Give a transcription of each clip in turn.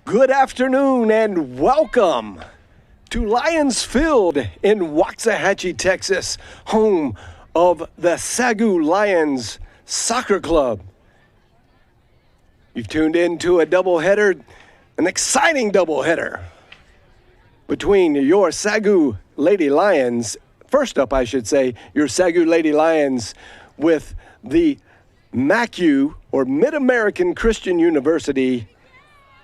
Good afternoon and welcome to Lions Field in Waxahachie, Texas, home of the SAGU Lions Soccer Club. You've tuned in to a doubleheader, an exciting doubleheader between your SAGU Lady Lions, first up I should say, your SAGU Lady Lions with the MACU, or Mid-American Christian University,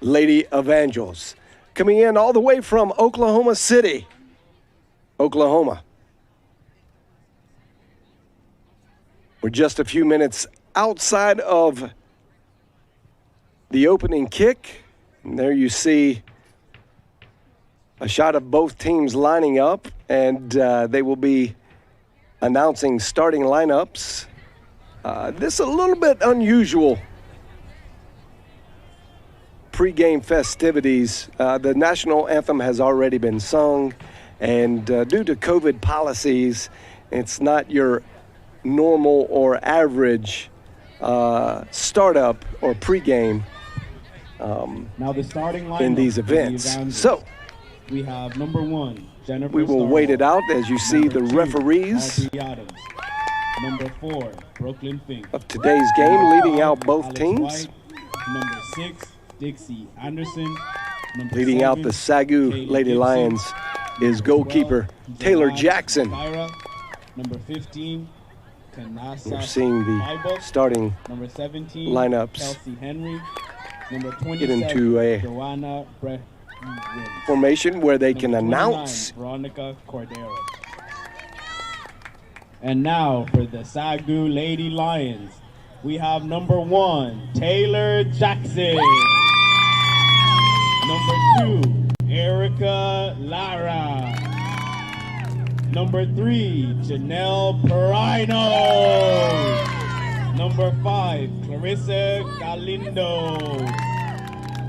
Lady Evangels, coming in all the way from Oklahoma City, Oklahoma. We're just a few minutes outside of the opening kick, and there you see a shot of both teams lining up, and they will be announcing starting lineups. This is a little bit unusual pre-game festivities. The national anthem has already been sung, and due to COVID policies, it's not your normal or average startup or pre-game now the starting lineup in these events. So we have number 1, Jennifer we will Starr, wait it out as you see number the 2, referees Audrey Adams, number 4, Brooklyn Fink, of today's game leading out both Alex teams. White, number 6, Dixie Anderson, number Leading 7, out the SAGU Kaylee Lady Gibson, Lions is goalkeeper Taylor Joanne Jackson. Kyra, number 15, Kanasa You're seeing the Bible, starting number 17, lineups Kelsey Henry, number get 27, into a Joanna Williams, formation where they can number 29, announce. Veronica Cordero. And now for the SAGU Lady Lions, we have number 1, Taylor Jackson. Number 2, Erica Lara. Number 3, Janelle Perino. Number 5, Clarissa Galindo.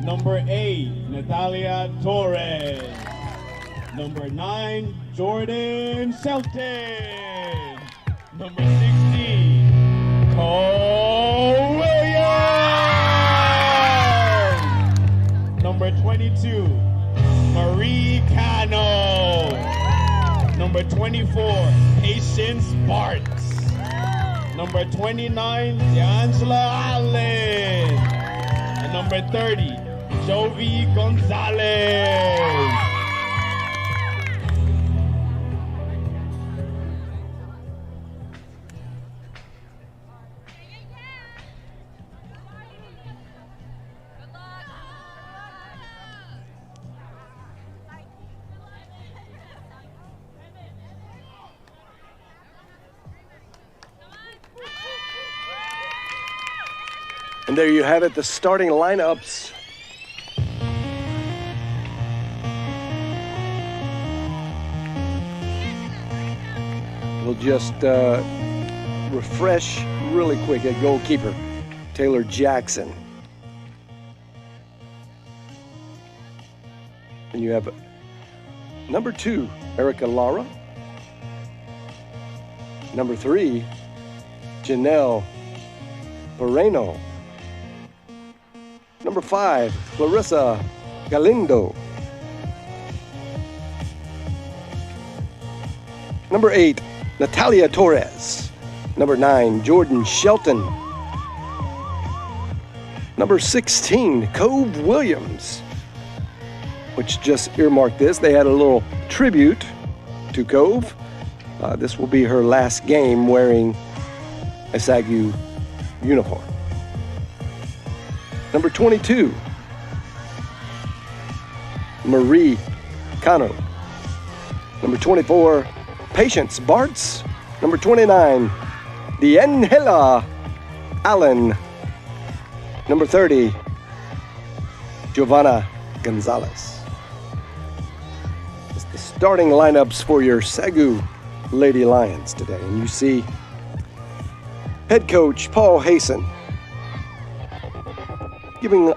Number 8, Natalia Torres. Number 9, Jordan Shelton. Number 16, Cole Williams. Number 22, Marie Cano. Number 24, Patience Bartz. Number 29, D'Angela Allen. And number 30, Jovi Gonzalez. And there you have it, the starting lineups. We'll just refresh really quick at goalkeeper Taylor Jackson. And you have number 2, Erica Lara. Number 3, Janelle Perino. Number 5, Clarissa Galindo. Number 8, Natalia Torres. Number 9, Jordan Shelton. Number 16, Cove Williams, which just earmarked this. They had a little tribute to Cove. This will be her last game wearing a SAGU uniform. Number 22, Marie Cano. Number 24, Patience Bartz. Number 29, D'Angela Allen. Number 30, Giovanna Gonzalez. It's the starting lineups for your SAGU Lady Lions today. And you see head coach Paul Hasten giving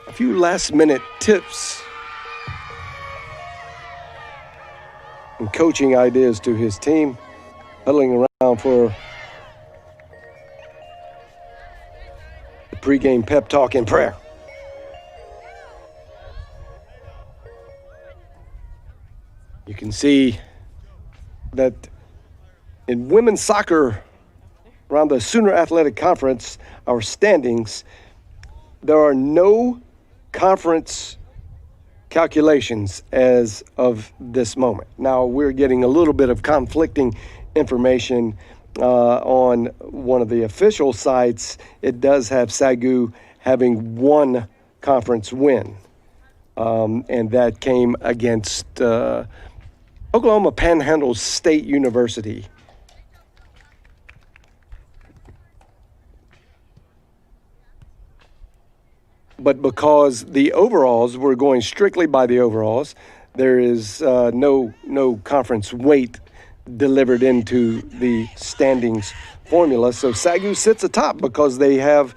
a few last-minute tips and coaching ideas to his team, huddling around for the pregame pep talk and prayer. You can see that in women's soccer around the Sooner Athletic Conference, our standings, there are no conference calculations as of this moment. Now, we're getting a little bit of conflicting information on one of the official sites. It does have SAGU having one conference win, and that came against Oklahoma Panhandle State University. But because the overalls, we're going strictly by the overalls, there is no conference weight delivered into the standings formula. So SAGU sits atop because they have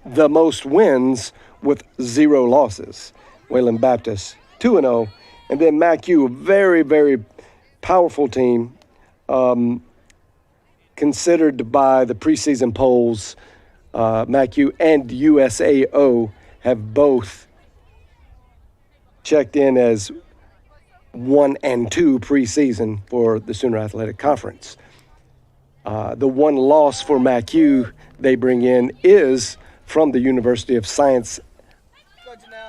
the most wins with 0 losses. Wayland Baptist, 2-0. And then MACU, a very, very powerful team, considered by the preseason polls. MACU and USAO have both checked in as 1 and 2 preseason for the Sooner Athletic Conference. The one loss for MACU they bring in is from the University of Science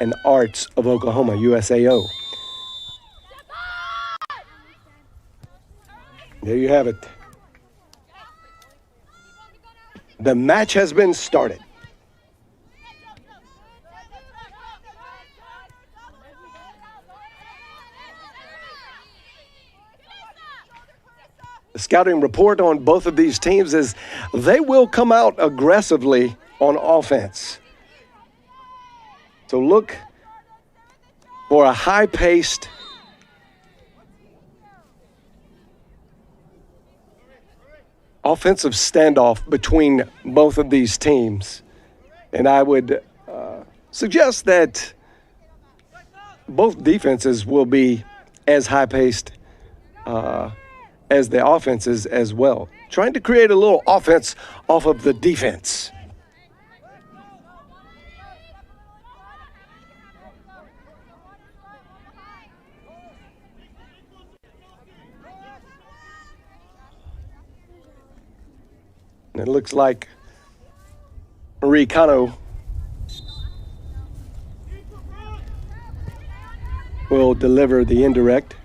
and Arts of Oklahoma, USAO. There you have it. The match has been started. The scouting report on both of these teams is they will come out aggressively on offense. So look for a high-paced, offensive standoff between both of these teams. And I would suggest that both defenses will be as high-paced as the offenses as well, trying to create a little offense off of the defense. And it looks like Marie Cano will deliver the indirect.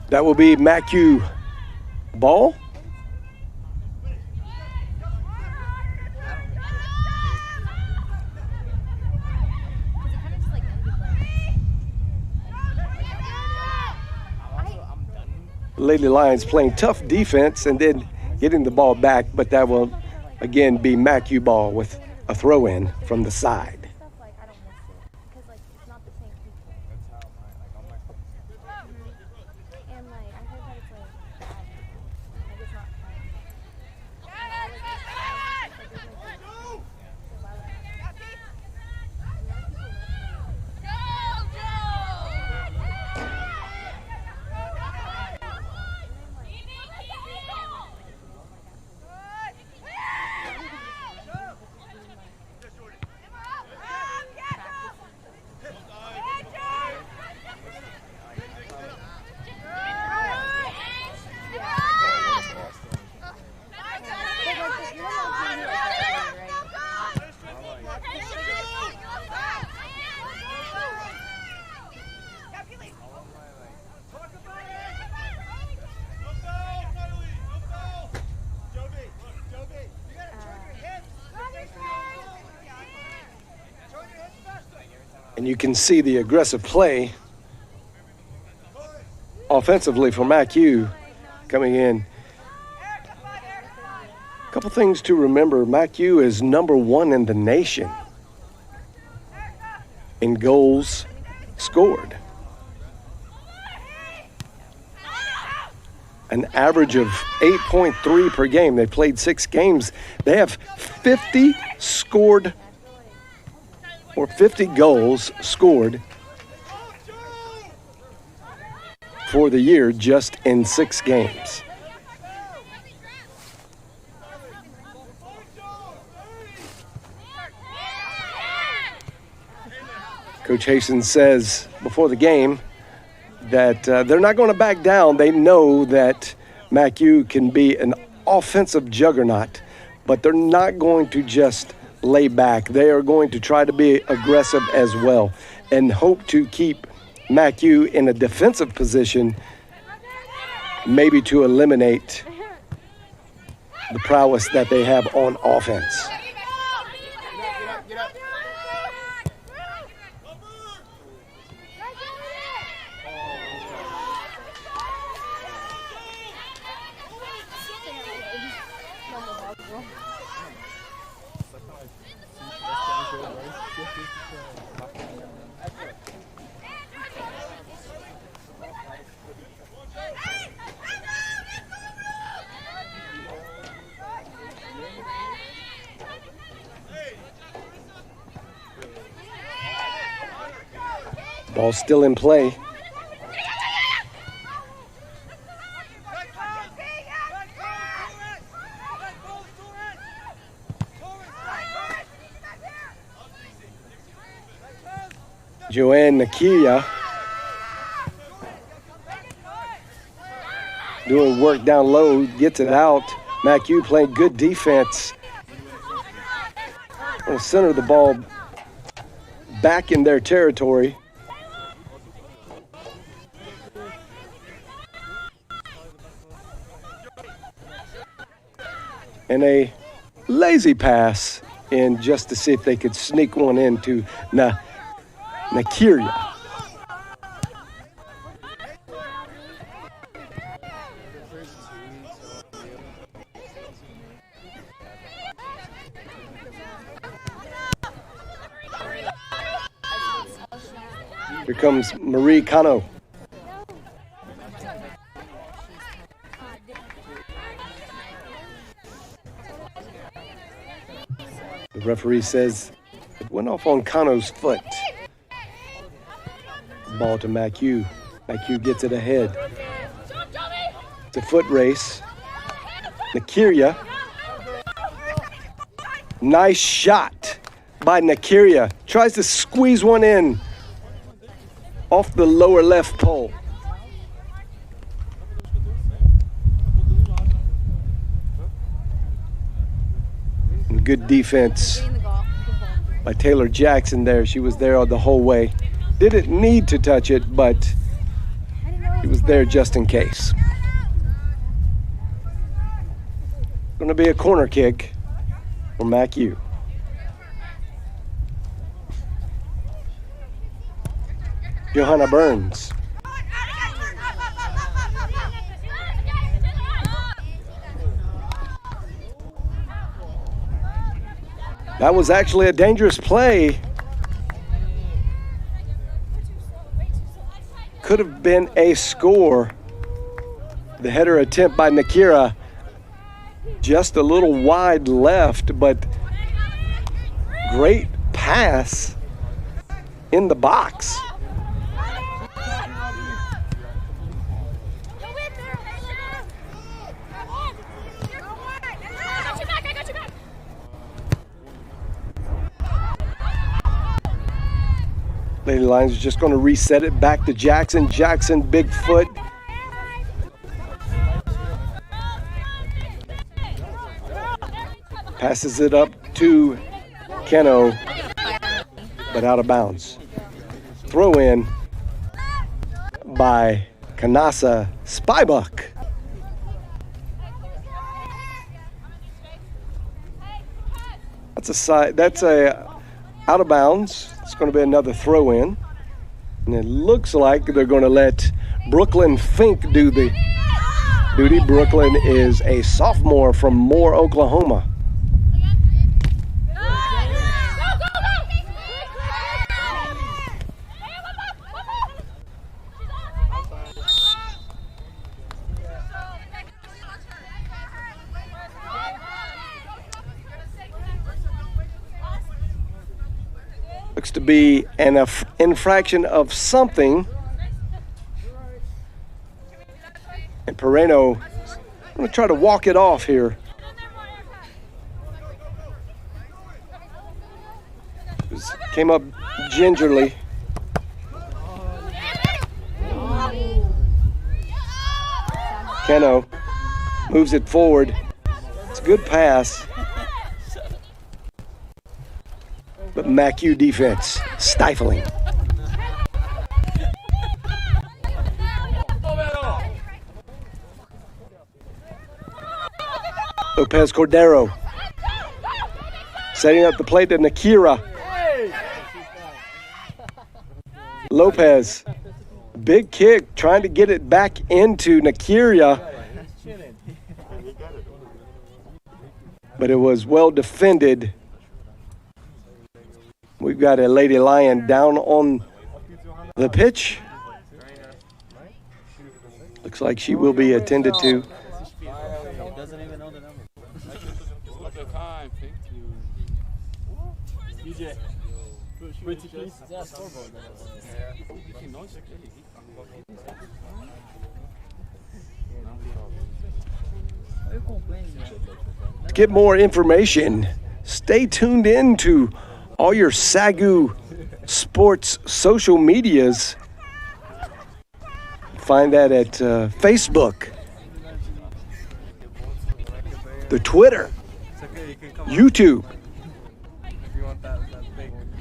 That will be MACU ball. Lady Lions playing tough defense and then getting the ball back, but that will again be MACU ball with a throw in from the side. And you can see the aggressive play offensively for MACU coming in. A couple things to remember. MACU is #1 in the nation in goals scored. An average of 8.3 per game. They played 6 games. They have 50 scored or 50 goals scored for the year just in 6 games. Coach Hastings says before the game that they're not going to back down. They know that MACU can be an offensive juggernaut, but they're not going to just lay back. They are going to try to be aggressive as well and hope to keep MACU in a defensive position, maybe to eliminate the prowess that they have on offense. Ball still in play. Joanne Nakia doing work down low, gets it out. MACU playing good defense. On the center of the ball, back in their territory. And a lazy pass in just to see if they could sneak one into Nakiria. Here comes Marie Cano. The referee says it went off on Cano's foot. Ball to MACU. MACU gets it ahead. It's a foot race. Nakiria. Nice shot by Nakiria. Tries to squeeze one in off the lower left pole. And good defense by Taylor Jackson there. She was there the whole way. Didn't need to touch it, but he was there just in case. Going to be a corner kick for MACU. Johanna Burns. That was actually a dangerous play. Could have been a score. The header attempt by Nakira just a little wide left, but great pass in the box. Lady Lions is just going to reset it back to Jackson. Jackson, big foot. Passes it up to Keno, but out of bounds. Throw in by Kanasa Spybuck. That's a out of bounds. It's going to be another throw in. And it looks like they're going to let Brooklyn Fink do the duty. Brooklyn is a sophomore from Moore, Oklahoma. Looks to be an infraction of something. And Pereno, I'm going to try to walk it off here. Came up gingerly. Keno moves it forward. It's a good pass. But MACU defense stifling. Lopez Cordero setting up the plate to Nakira. Lopez, big kick, trying to get it back into Nakira. But it was well defended. We've got a Lady Lion down on the pitch. Looks like she will be attended to. To get more information, stay tuned in to all your SAGU Sports social medias. Find that at Facebook, the Twitter, YouTube.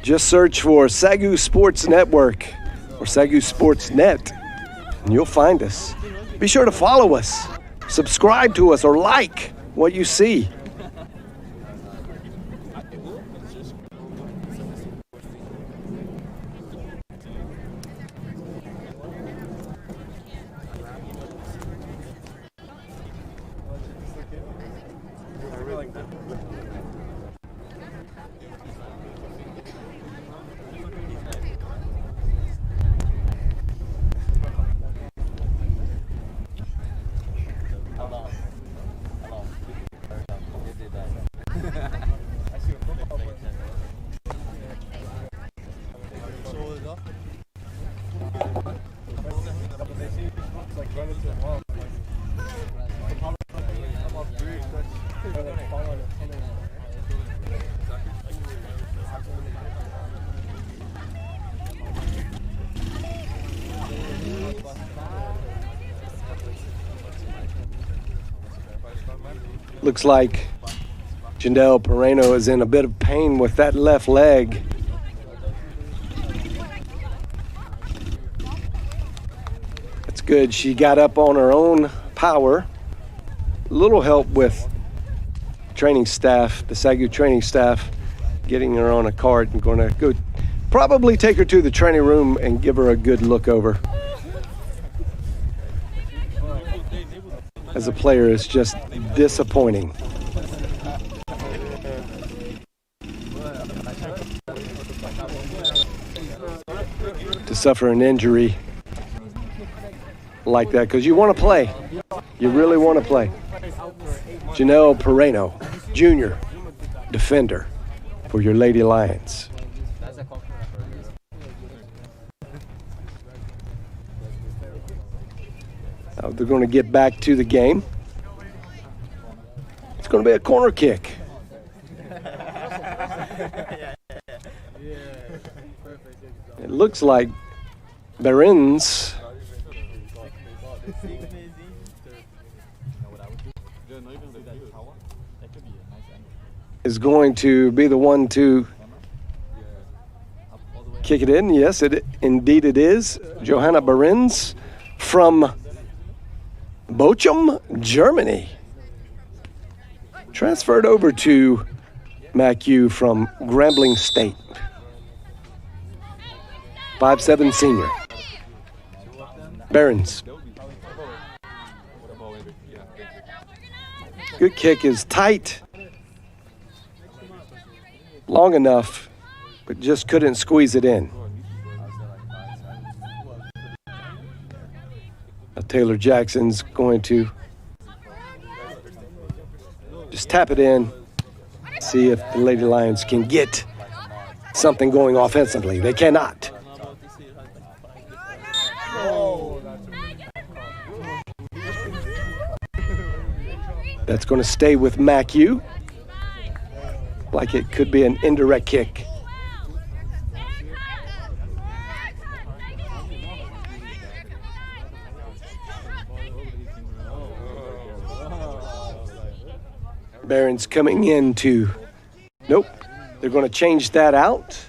Just search for SAGU Sports Network or SAGU Sports Net, and you'll find us. Be sure to follow us, subscribe to us, or like what you see. Looks like Jandel Pereno is in a bit of pain with that left leg. That's good. She got up on her own power. A little help with training staff, the SAGU training staff, getting her on a cart and going to go probably take her to the training room and give her a good look over. As a player, it's just disappointing. To suffer an injury like that, because you want to play. You really want to play. Janelle Pereno, Jr., defender for your Lady Lions. Now they're going to get back to the game. It's going to be a corner kick. It looks like Berens is going to be the one to kick it in. Yes, indeed it is. Johanna Berens from Bochum, Germany. Transferred over to MACU from Grambling State. 5'7" senior. Barons. Good kick is tight. Long enough, but just couldn't squeeze it in. Now Taylor Jackson's going to just tap it in, see if the Lady Lions can get something going offensively. They cannot. That's going to stay with MACU. Like it could be an indirect kick. Barron's coming into, nope, they're going to change that out.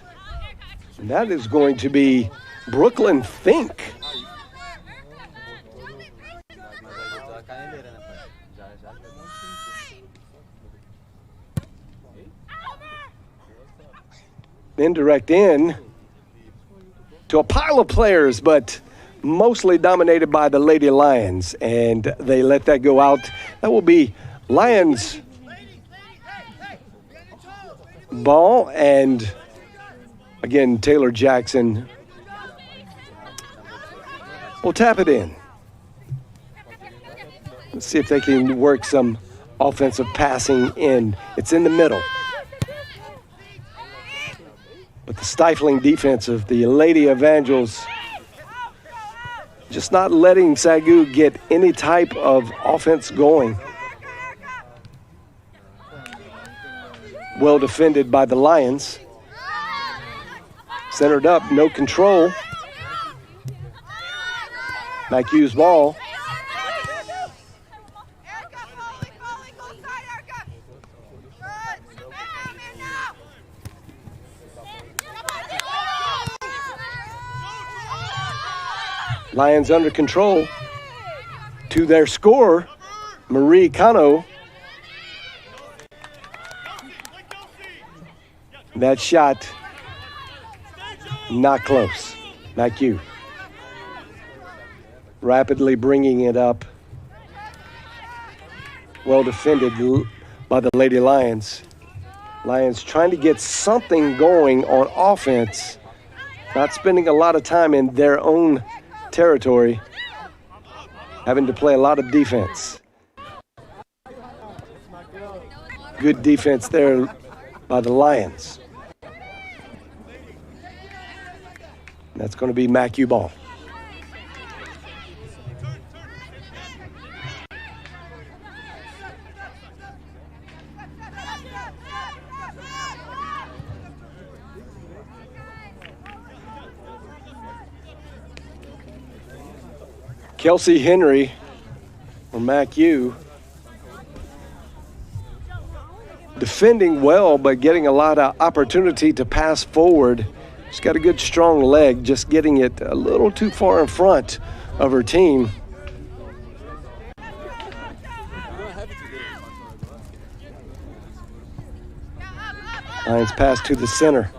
And that is going to be Brooklyn Fink. Indirect in to a pile of players, but mostly dominated by the Lady Lions, and they let that go out. That will be Lions ball, and again, Taylor Jackson will tap it in. Let's see if they can work some offensive passing in. It's in the middle. But the stifling defense of the Lady Evangels just not letting SAGU get any type of offense going. Well defended by the Lions. Centered up, no control. MACU's ball. Lions under control. To their scorer, Marie Cano. That shot, not close. MACU. Rapidly bringing it up. Well defended by the Lady Lions. Lions trying to get something going on offense. Not spending a lot of time in their own territory, having to play a lot of defense. Good defense there by the Lions. That's going to be MACU ball. Kelsey Henry for MACU. Defending well, but getting a lot of opportunity to pass forward. She's got a good, strong leg, just getting it a little too far in front of her team. Lions pass to the center.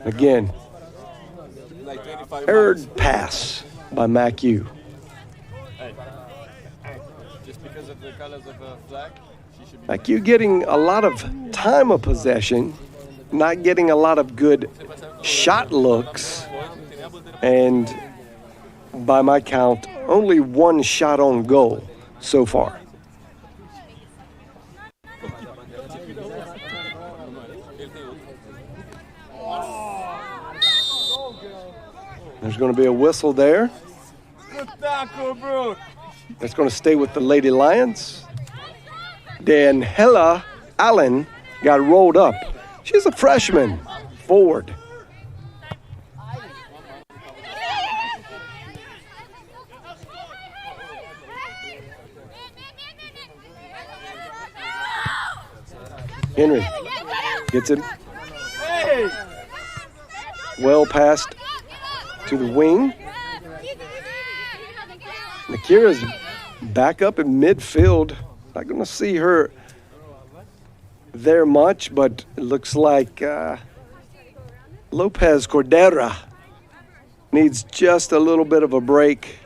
Again, third pass by MACU. MACU getting a lot of time of possession, not getting a lot of good shot looks, and by my count, only one shot on goal so far. There's going to be a whistle there. That's going to stay with the Lady Lions. Daniela Allen got rolled up. She's a freshman, forward. Henry gets it. Well passed to the wing. Nakira's back up in midfield. Not going to see her there much, but it looks like Lopez Cordera needs just a little bit of a break.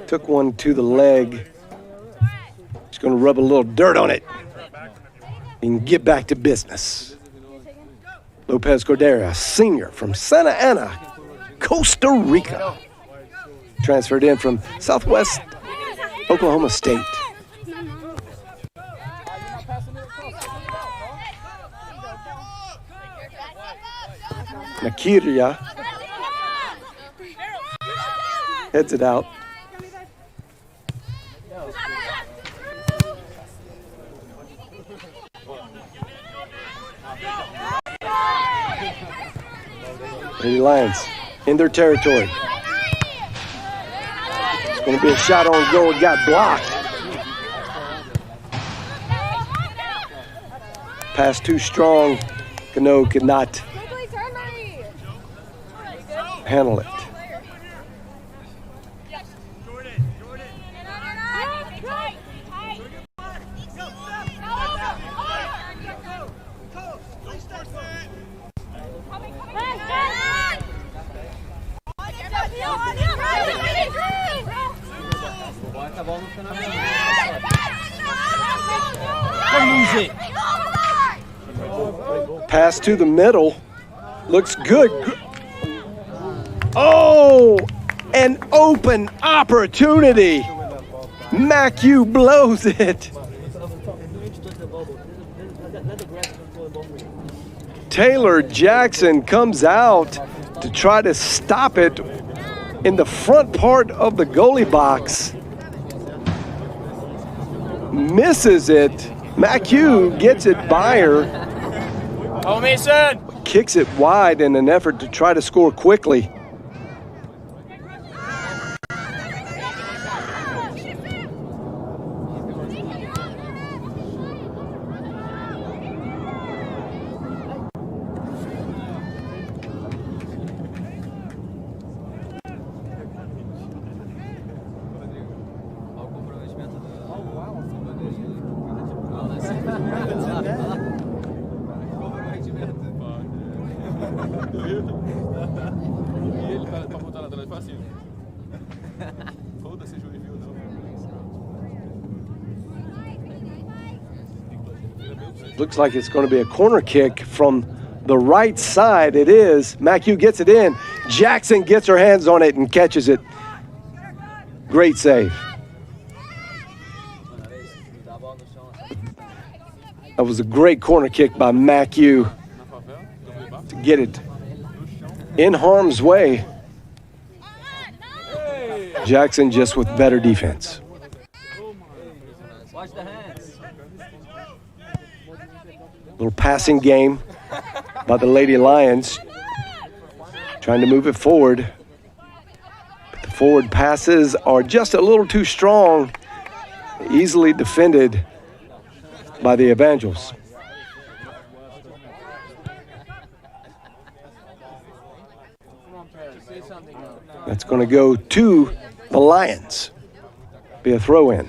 Took one to the leg. He's going to rub a little dirt on it and get back to business. Lopez Cordera, senior from Santa Ana, Costa Rica. Transferred in from Southwest Oklahoma State. Nakiria heads it out. Lady Lions in their territory. It's going to be a shot on goal. It got blocked. Pass too strong. Cano could not handle it. Pass to the middle. Looks good. Oh, an open opportunity. MACU blows it. Taylor Jackson comes out to try to stop it in the front part of the goalie box. Misses it. MACU gets it by her. Oh, Mason! Kicks it wide in an effort to try to score quickly. Looks like it's going to be a corner kick from the right side. It is. MACU gets it in. Jackson gets her hands on it and catches it. Great save. That was a great corner kick by MACU to get it in harm's way. Jackson just with better defense. Watch the hands. Little passing game by the Lady Lions, trying to move it forward. But the forward passes are just a little too strong, easily defended by the Evangels. That's going to go to the Lions. Be a throw-in.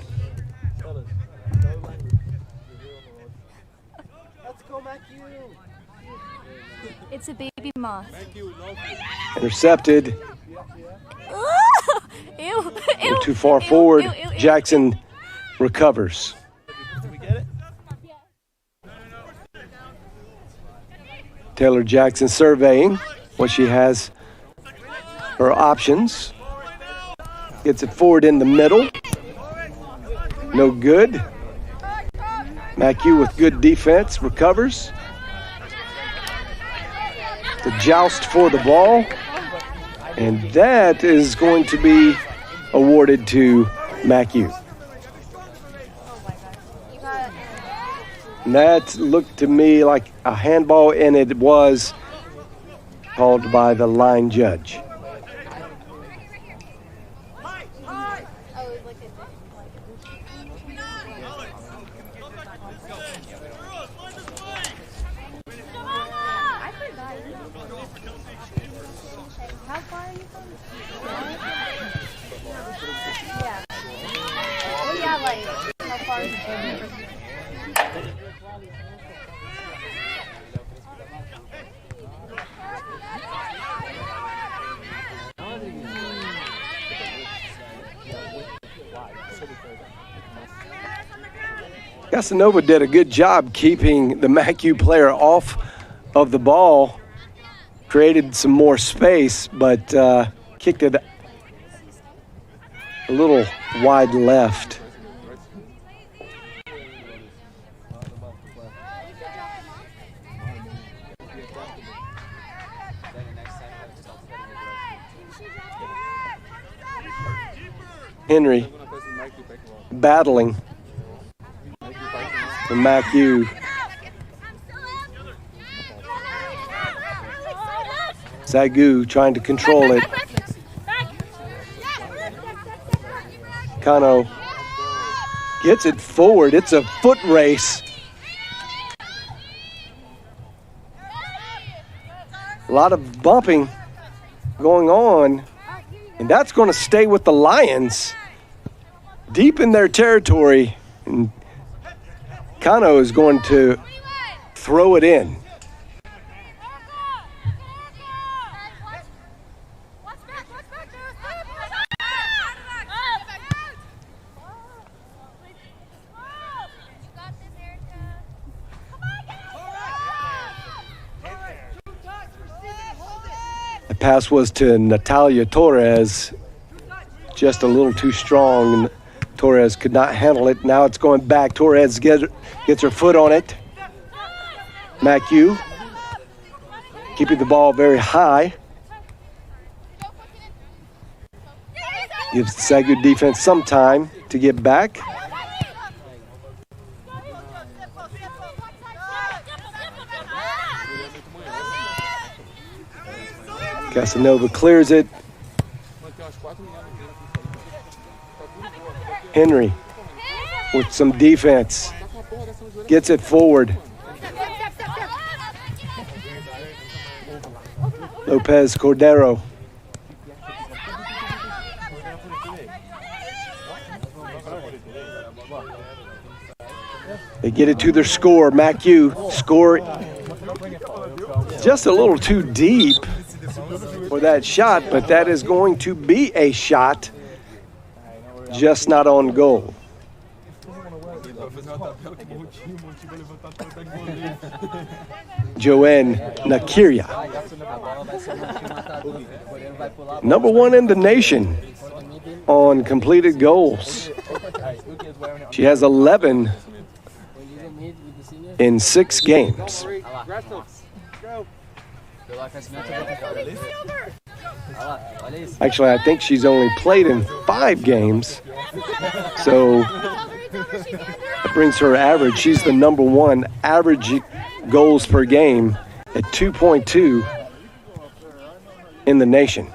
It's a baby moth. Intercepted. Ew, Ew, too far forward. Jackson recovers. Taylor Jackson surveying what she has, her options. Gets it forward in the middle. No good. MACU with good defense recovers. The joust for the ball, and that is going to be awarded to MACU. And that looked to me like a handball, and it was called by the line judge. Yeah. Casanova did a good job keeping the MACU player off of the ball, created some more space, but kicked it a little wide left. Henry battling the MACU. SAGU trying to control it. Kano gets it forward. It's a foot race. A lot of bumping going on, and that's going to stay with the Lions deep in their territory. And Kano is going to throw it in. The pass was to Natalia Torres, just a little too strong. Torres could not handle it. Now it's going back. Torres gets her foot on it. MACU keeping the ball very high. Gives the SAGU defense some time to get back. Casanova clears it. Henry with some defense. Gets it forward. Lopez Cordero. They get it to their score. MACU score just a little too deep for that shot, but that is going to be a shot, just not on goal. Joanne Nakiria, number one in the nation on completed goals. She has 11 in 6 games. Actually, I think she's only played in 5 games. So that brings her average. She's the number one average goals per game at 2.2 in the nation.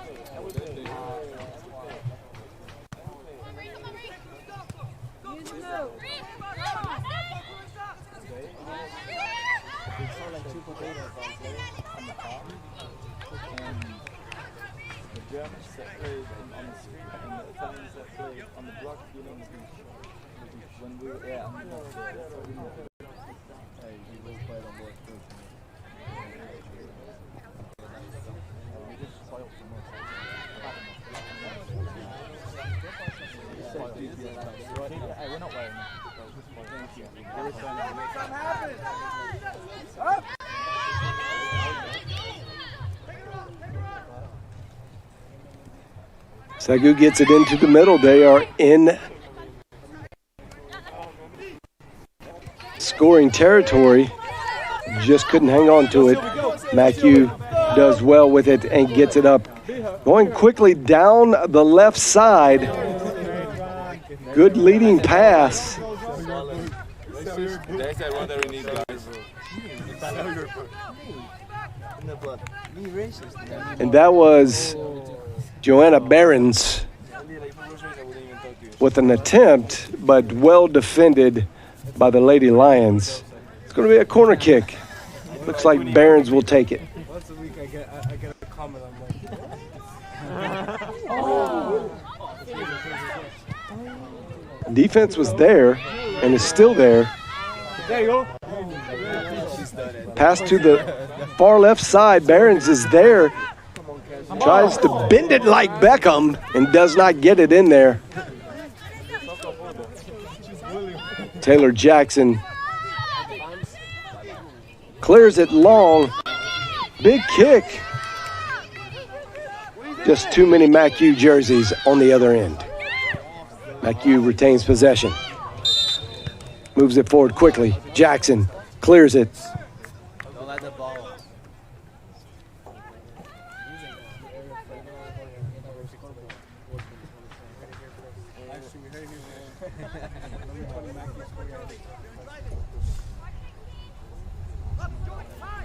SAGU gets it into the middle. They are in scoring territory. Just couldn't hang on to it. MACU does well with it and gets it up. Going quickly down the left side. Good leading pass. And that was Joanna Behrens with an attempt, but well defended by the Lady Lions. It's going to be a corner kick. Looks like Behrens will take it. Once a week I get a comment on that. Defense was there and is still there. There you go. Pass to the far left side. Behrens is there. Tries to bend it like Beckham and does not get it in there. Taylor Jackson clears it long. Big kick. Just too many MACU jerseys on the other end. MACU retains possession. Moves it forward quickly. Jackson clears it. Don't let the ball.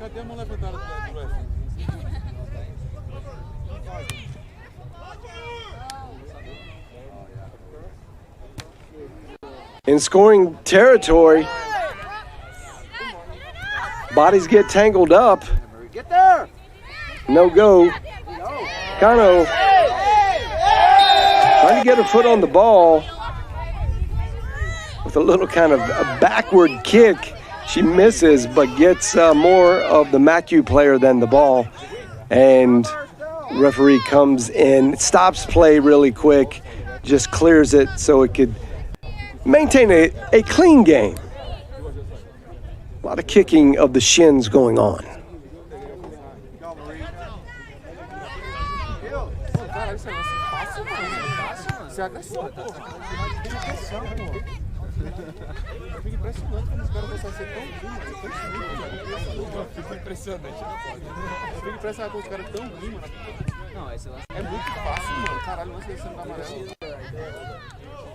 Cadê a mão levantada do West? In scoring territory, bodies get tangled up. Get there! No go. Cano trying to get her foot on the ball with a little kind of a backward kick. She misses, but gets more of the MACU player than the ball. And referee comes in, stops play really quick, just clears it so it could maintain a clean game. A lot of kicking of the shins going on.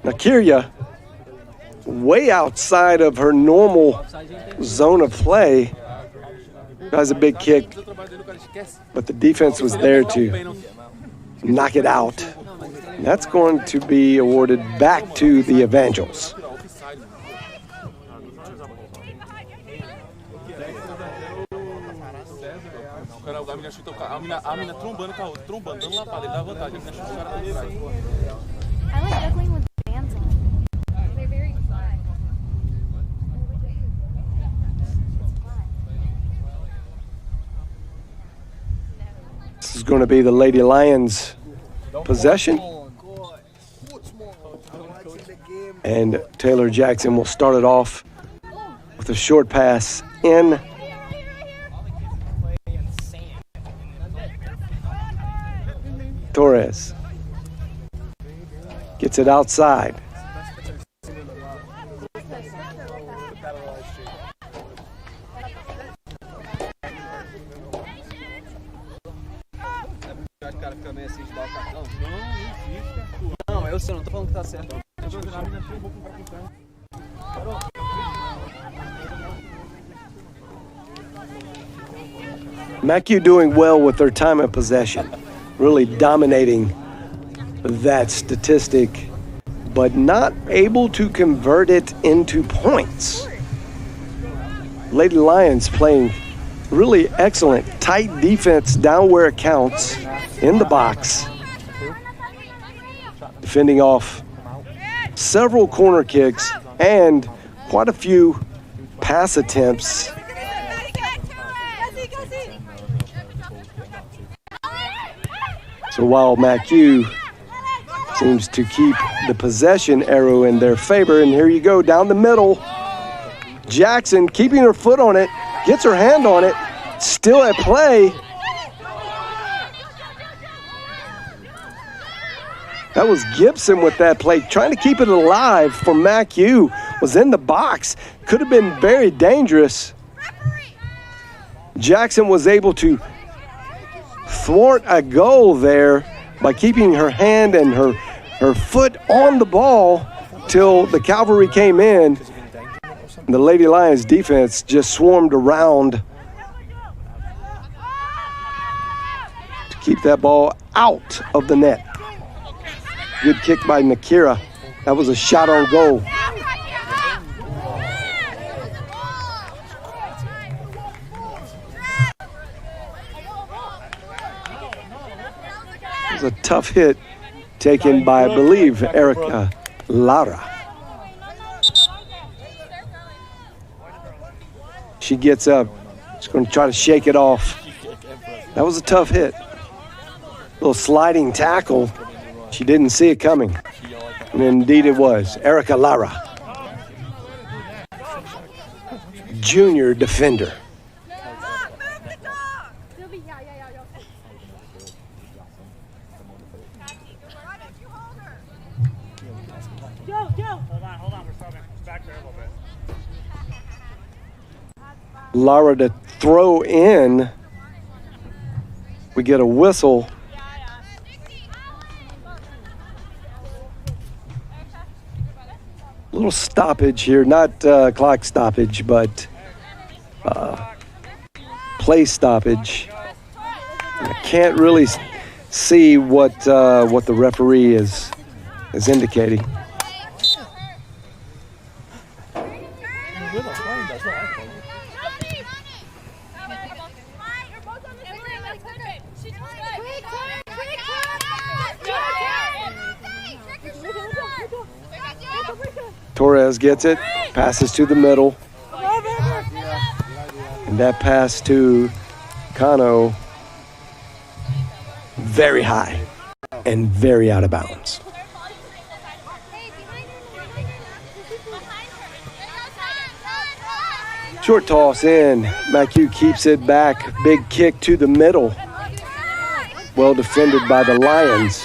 Nakiria, way outside of her normal zone of play, has a big kick, but the defense was there to knock it out. And that's going to be awarded back to the Evangels. A mina trombando com a outra, trombando, dando lapada, ele dá vantagem, a mina chuta o cara por trás. I like juggling with bands on. They're very fun. This is going to be the Lady Lions possession. And Taylor Jackson will start it off with a short pass in. Torres gets it outside. Não, eu sei, não tô falando que tá certo. MACU doing well with their time of possession, really dominating that statistic, but not able to convert it into points. Lady Lions playing really excellent, tight defense down where it counts in the box, defending off several corner kicks and quite a few pass attempts. So while MACU seems to keep the possession arrow in their favor, and here you go down the middle. Jackson keeping her foot on it, gets her hand on it, still at play. That was Gibson with that play, trying to keep it alive for MACU. Was in the box, could have been very dangerous. Jackson was able to thwart a goal there by keeping her hand and her foot on the ball till the cavalry came in. The Lady Lions defense just swarmed around to keep that ball out of the net. Good kick by Nakira. That was a shot on goal. It was a tough hit taken by, I believe, Erica Lara. She gets up. She's going to try to shake it off. That was a tough hit. Little sliding tackle. She didn't see it coming. And indeed it was. Erica Lara. junior defender. Lara to throw in. We get a whistle. Little stoppage here, not clock stoppage, but play stoppage. I can't really see what the referee is indicating. Torres gets it, passes to the middle, and that pass to Kano, very high and very out of bounds. Short toss in, MACU keeps it back, big kick to the middle, well defended by the Lions.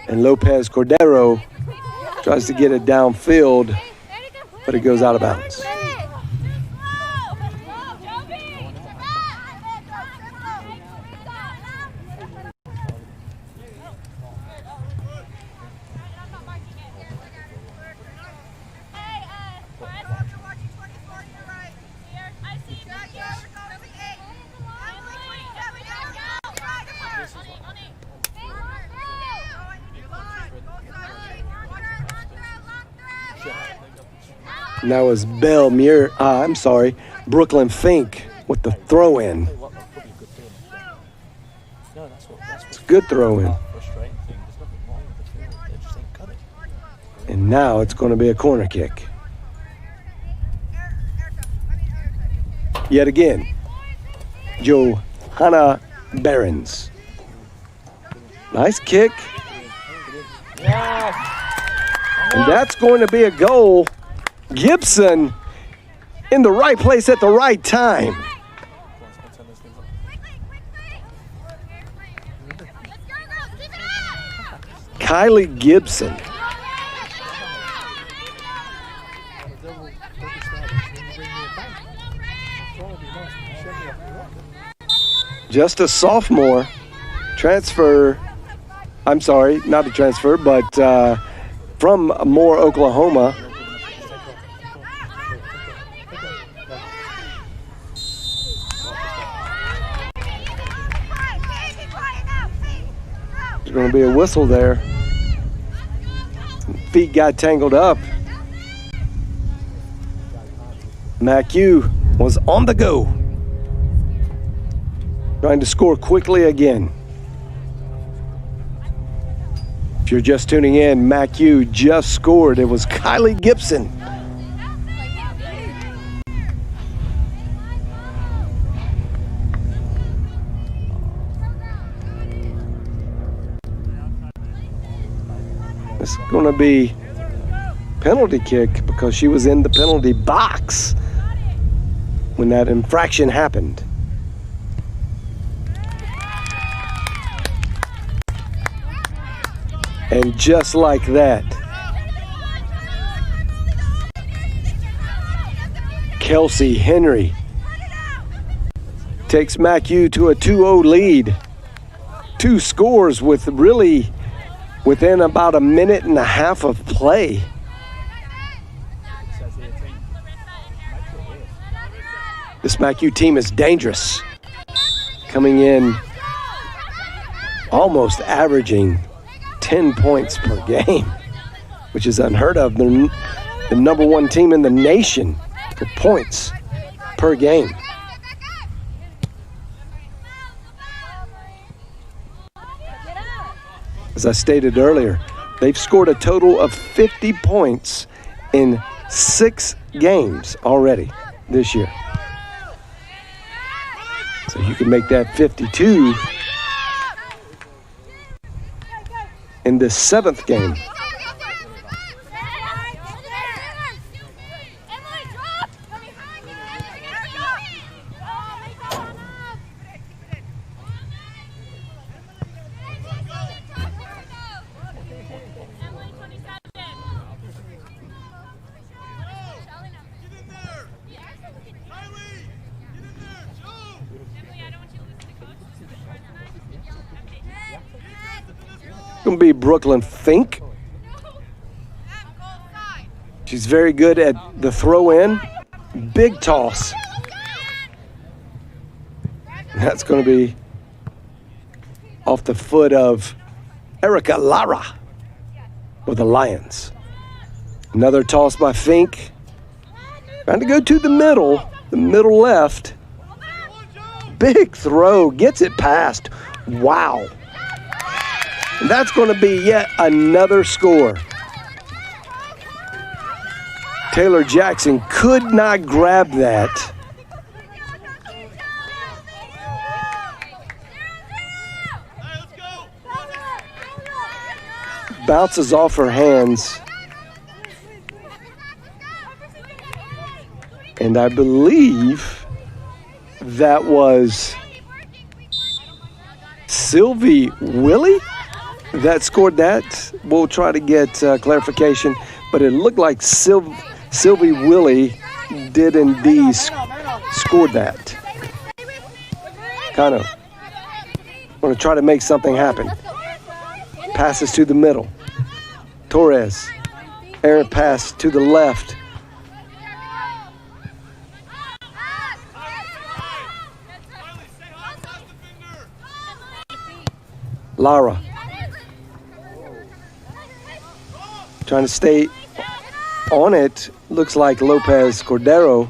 And Lopez Cordero tries to get it downfield, but it goes out of bounds. Now is Brooklyn Fink with the throw-in. It's a good throw-in. And now it's going to be a corner kick. Yet again, Johanna Behrens. Nice kick. And that's going to be a goal. Gibson in the right place at the right time. Kylie Gibson. Just a sophomore. Transfer. I'm sorry, not a transfer, but from Moore, Oklahoma. There's going to be a whistle there. Feet got tangled up. MACU was on the go. Trying to score quickly again. If you're just tuning in, MACU just scored. It was Kylie Gibson. It's going to be penalty kick because she was in the penalty box when that infraction happened. And just like that, Kelsey Henry takes MACU to a 2-0 lead. 2 scores with really within about a minute and a half of play. This MACU team is dangerous, coming in almost averaging 10 points per game, which is unheard of. They're the number 1 team in the nation for points per game. As I stated earlier, they've scored a total of 50 points in 6 games already this year. So you can make that 52 in the 7th game Going to be Brooklyn Fink. She's very good at the throw-in. Big toss. That's going to be off the foot of Erica Lara with the Lions. Another toss by Fink. Trying to go to the middle left. Big throw, gets it past. Wow. And that's going to be yet another score. Taylor Jackson could not grab that. Bounces off her hands. And I believe that was Sylvie Willie that scored that. We'll try to get clarification, but it looked like Sylvie Willie did indeed score that. Kind of want to try to make something happen. Passes to the middle. Torres. Errant pass to the left. Lara. Trying to stay on it. Looks like Lopez Cordero.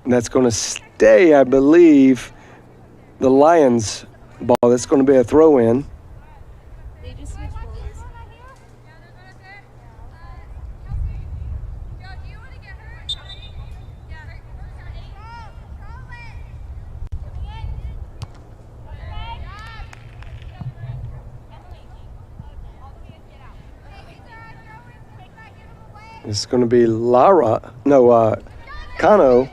And that's going to stay, I believe, the Lions ball. That's going to be a throw-in. They just switched balls. It's going to be Kano.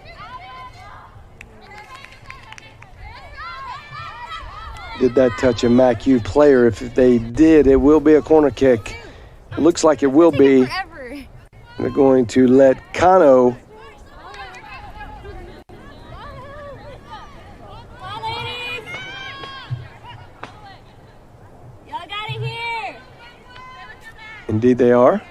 Did that touch a MACU player? If they did, it will be a corner kick. It looks like it will be. They're going to let Kano. Indeed they are.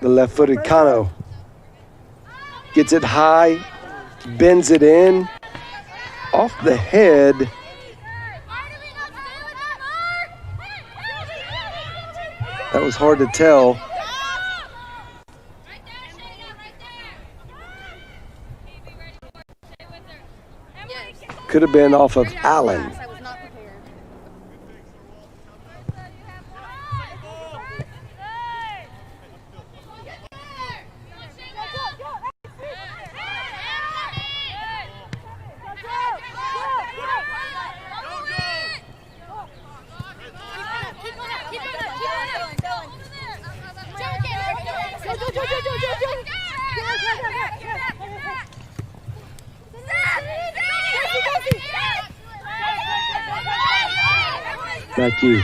The left-footed Kano. Gets it high, bends it in, off the head. That was hard to tell. Could have been off of Allen. MACU.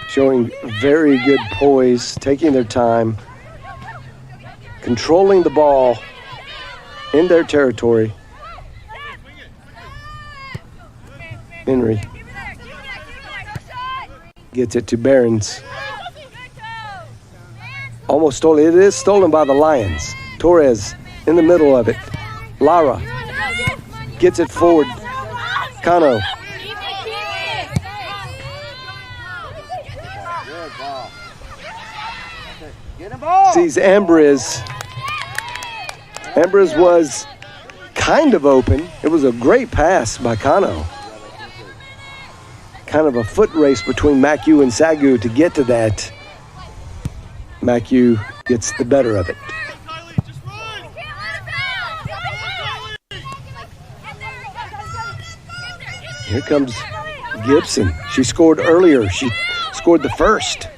Showing very good poise, taking their time, controlling the ball in their territory. Henry gets it to Behrens. Almost stolen. It is stolen by the Lions. Torres in the middle of it. Lara gets it forward. Kano. Sees Ambriz. Ambriz was kind of open. It was a great pass by Kano. Kind of a foot race between MACU and SAGU to get to that. MACU gets the better of it. Here comes Gibson. She scored earlier. She scored the first.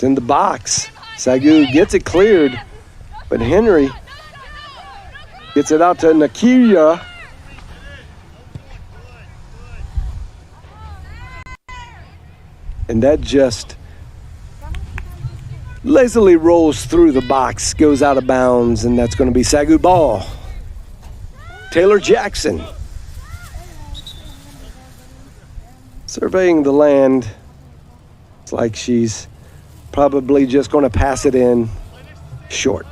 It's in the box. SAGU gets it cleared, but Henry gets it out to NAIA. And that just lazily rolls through the box, goes out of bounds, and that's going to be SAGU ball. Taylor Jackson surveying the land. It's like she's probably just going to pass it in short.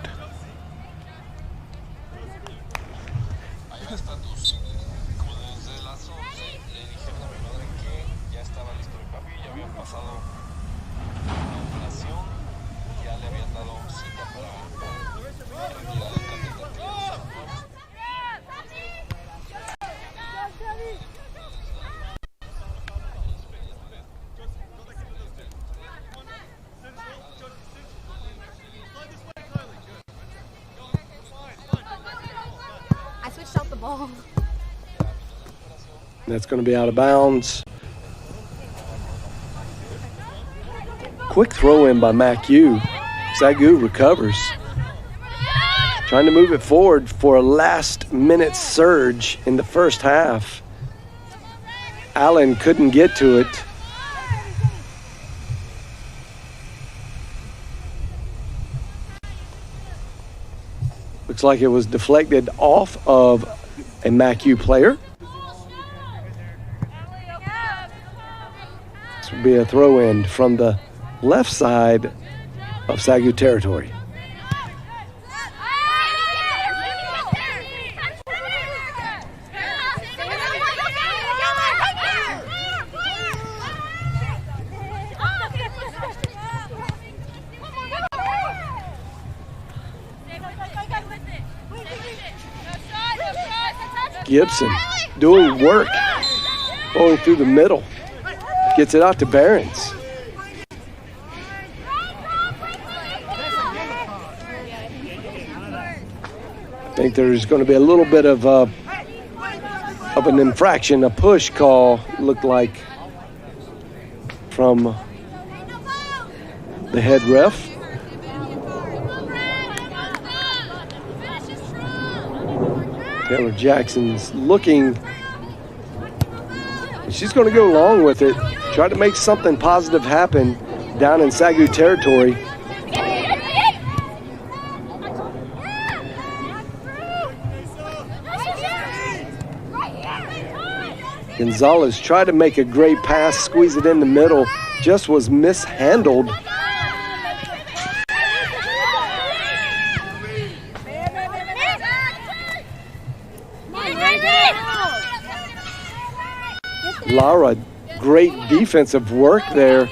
I switched out the ball. That's going to be out of bounds. Quick throw in by MACU. SAGU recovers. Trying to move it forward for a last-minute surge in the first half. Allen couldn't get to it. Looks like it was deflected off of a MACU player. This will be a throw-in from the left side of SAGU territory. Gibson doing work, going through the middle. Gets it out to Behrens. I think there's going to be a little bit of an infraction, a push call, looked like, from the head ref. Taylor Jackson's looking. She's going to go along with it. Try to make something positive happen down in SAGU territory. Gonzalez tried to make a great pass, squeeze it in the middle, just was mishandled. Lara, great defensive work there.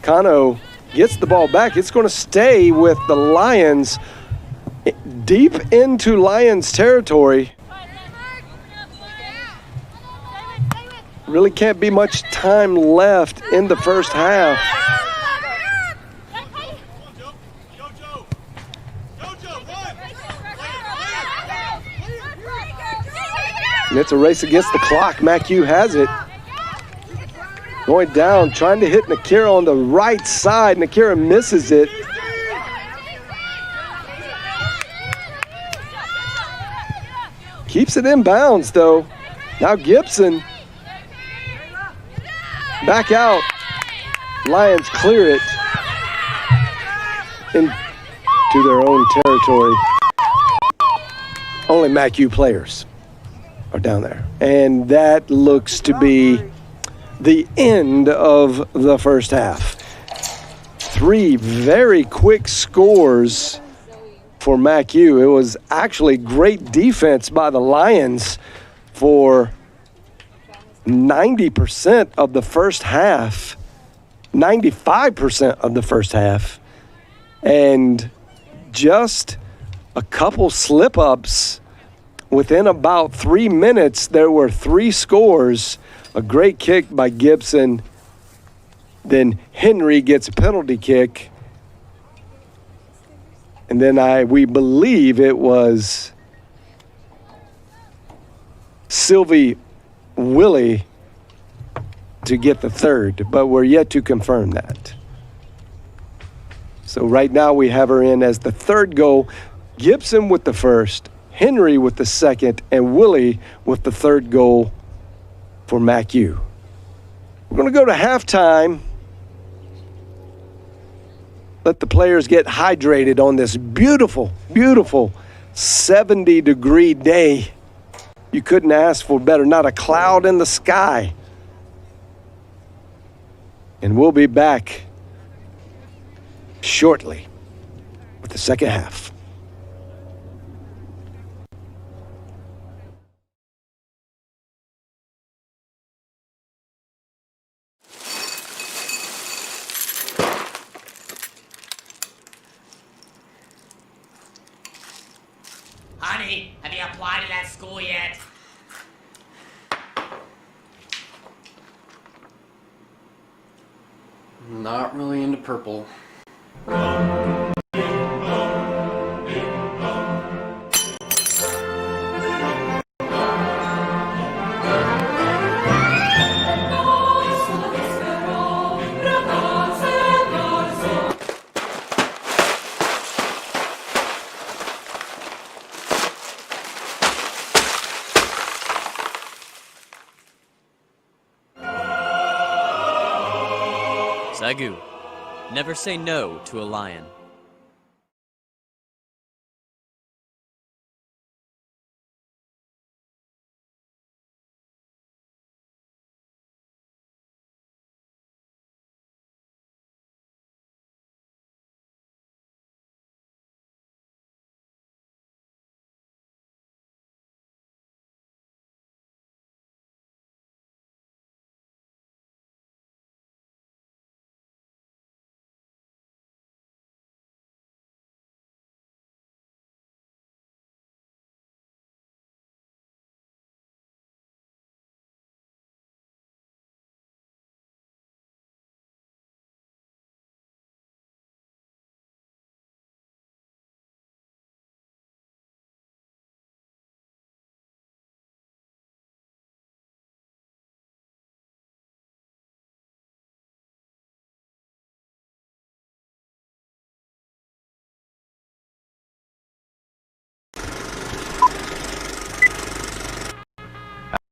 Kano gets the ball back. It's going to stay with the Lions deep into Lions territory. Really can't be much time left in the first half. And it's a race against the clock. MACU has it. Going down, trying to hit Nakira on the right side. Nakira misses it. Keeps it in bounds, though. Now Gibson. Back out. Lions clear it into their own territory. Only MACU players are down there. And that looks to be the end of the first half. 3 very quick scores for MACU. It was actually great defense by the Lions for 90% of the first half, 95% of the first half, and just a couple slip-ups. Within about 3 minutes, there were 3 scores. A great kick by Gibson. Then Henry gets a penalty kick. And then we believe it was Sylvie Willie to get the third, but we're yet to confirm that. So right now we have her in as the third goal. Gibson with the first, Henry with the second, and Willie with the third goal for MACU. We're going to go to halftime. Let the players get hydrated on this beautiful, beautiful 70-degree day. You couldn't ask for better. Not a cloud in the sky. And we'll be back shortly with the second half. Honey, have you applied to that school yet? Not really into purple. SAGU. Never say no to a lion.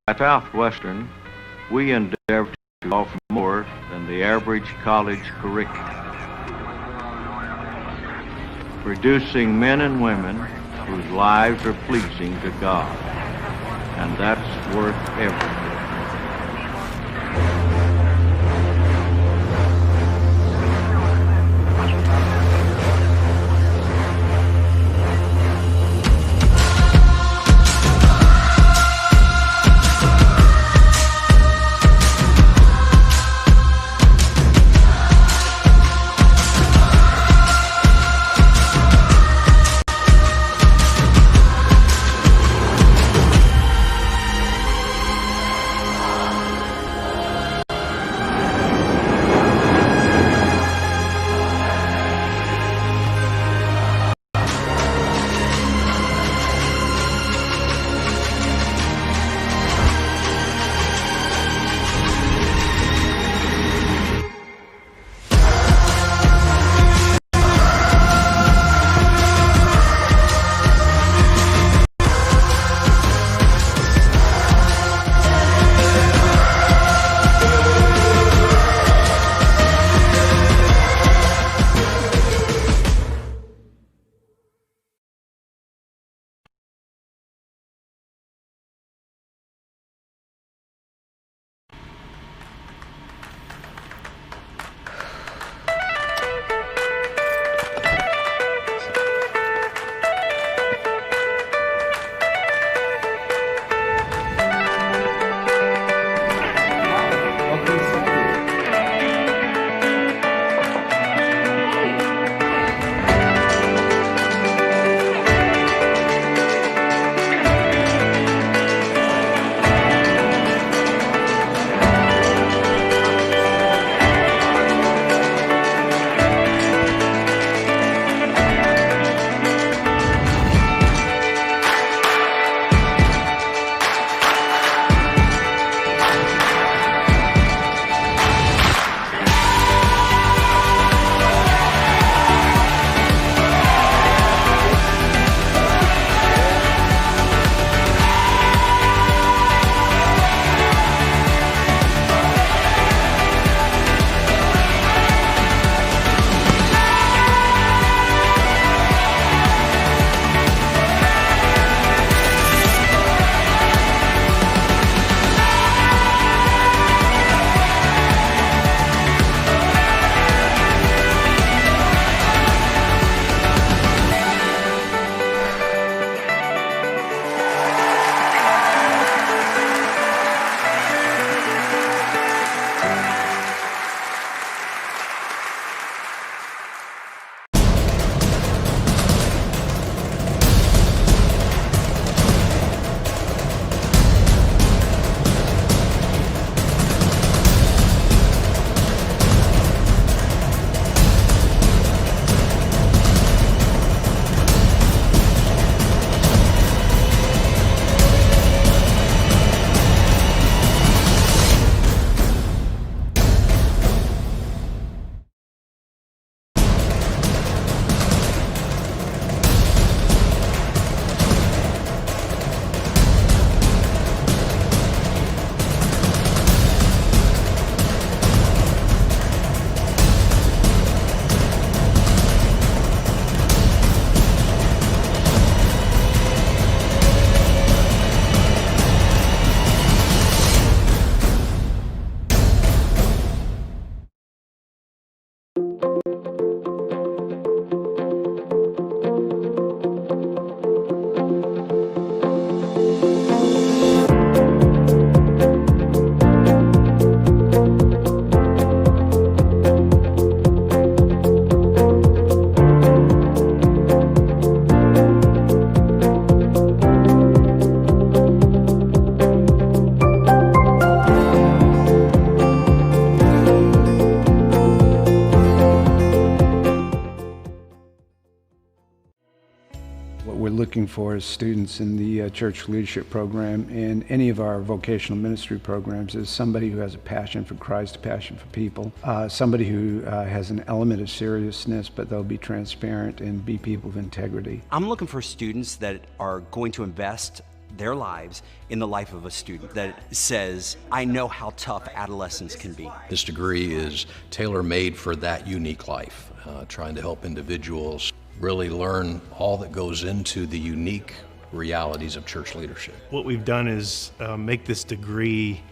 At Southwestern, we endeavor to offer more than the average college curriculum, producing men and women whose lives are pleasing to God, and that's worth everything. looking for as students in the church leadership program and any of our vocational ministry programs is somebody who has a passion for Christ, a passion for people, somebody who has an element of seriousness, but they'll be transparent and be people of integrity. I'm looking for students that are going to invest their lives in the life of a student that says, I know how tough adolescence can be. This degree is tailor-made for that unique life, trying to help individuals really learn all that goes into the unique realities of church leadership. What we've done is make this degree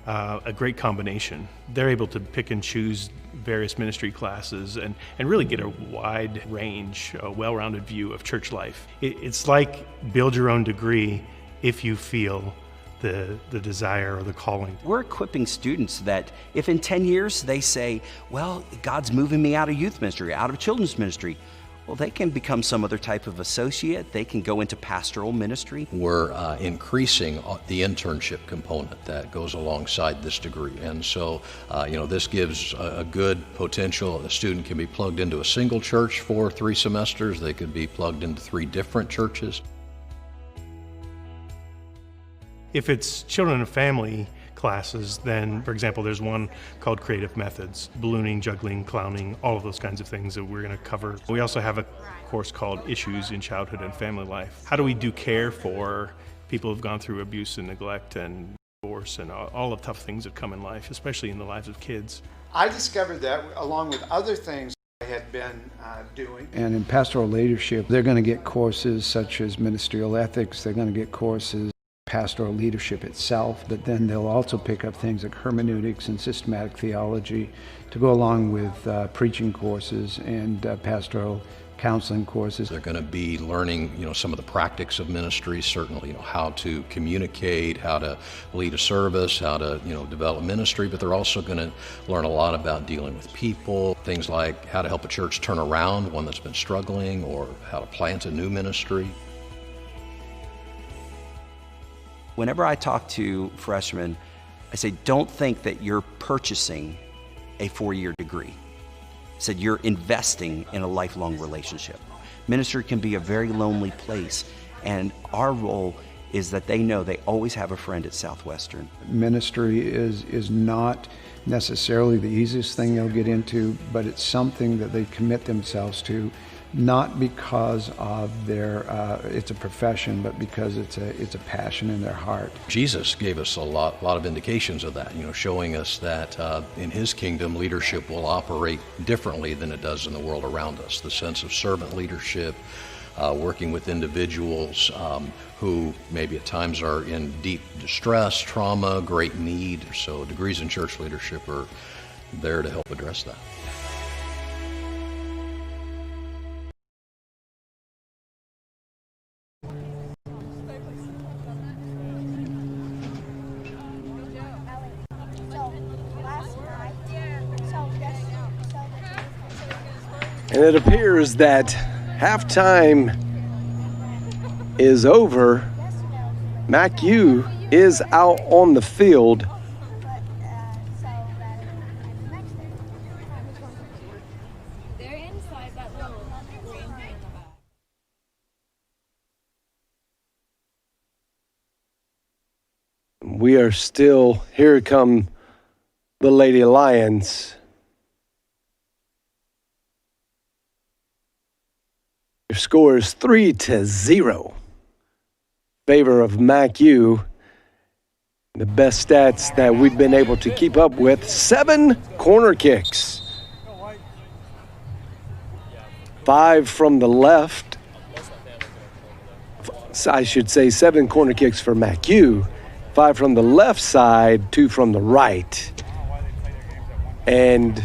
a great combination. They're able to pick and choose various ministry classes and really get a wide range, a well-rounded view of church life. It's like build your own degree if you feel the desire or the calling. We're equipping students that if in 10 years they say, well, God's moving me out of youth ministry, out of children's ministry, well, they can become some other type of associate. They can go into pastoral ministry. We're increasing the internship component that goes alongside this degree. And so, this gives a good potential. A student can be plugged into a single church for 3 semesters. They could be plugged into 3 different churches. If it's children and family classes, then, for example, there's one called Creative Methods, ballooning, juggling, clowning, all of those kinds of things that we're going to cover. We also have a course called Issues in Childhood and Family Life. How do we do care for people who've gone through abuse and neglect and divorce and all the tough things that come in life, especially in the lives of kids? I discovered that along with other things I had been doing. And in pastoral leadership, they're going to get courses such as ministerial ethics, they're going to get courses pastoral leadership itself, but then they'll also pick up things like hermeneutics and systematic theology to go along with preaching courses and pastoral counseling courses. They're going to be learning, some of the practices of ministry, certainly, how to communicate, how to lead a service, how to, develop ministry, but they're also going to learn a lot about dealing with people, things like how to help a church turn around one that's been struggling, or how to plant a new ministry. Whenever I talk to freshmen, I say, don't think that you're purchasing a 4-year degree. I said, you're investing in a lifelong relationship. Ministry can be a very lonely place, and our role is that they know they always have a friend at Southwestern. Ministry is not necessarily the easiest thing they'll get into, but it's something that they commit themselves to, not because of it's a profession, but because it's a passion in their heart. Jesus gave us a lot of indications of that, showing us that in His kingdom, leadership will operate differently than it does in the world around us. The sense of servant leadership, working with individuals who maybe at times are in deep distress, trauma, great need. So degrees in church leadership are there to help address that. And it appears that halftime is over. MACU is out on the field. We are still, here come the Lady Lions. Your score is 3-0. Favor of MACU. The best stats that we've been able to keep up with, 7 corner kicks. 5 from the left. I should say 7 corner kicks for MACU. 5 from the left side, 2 from the right. And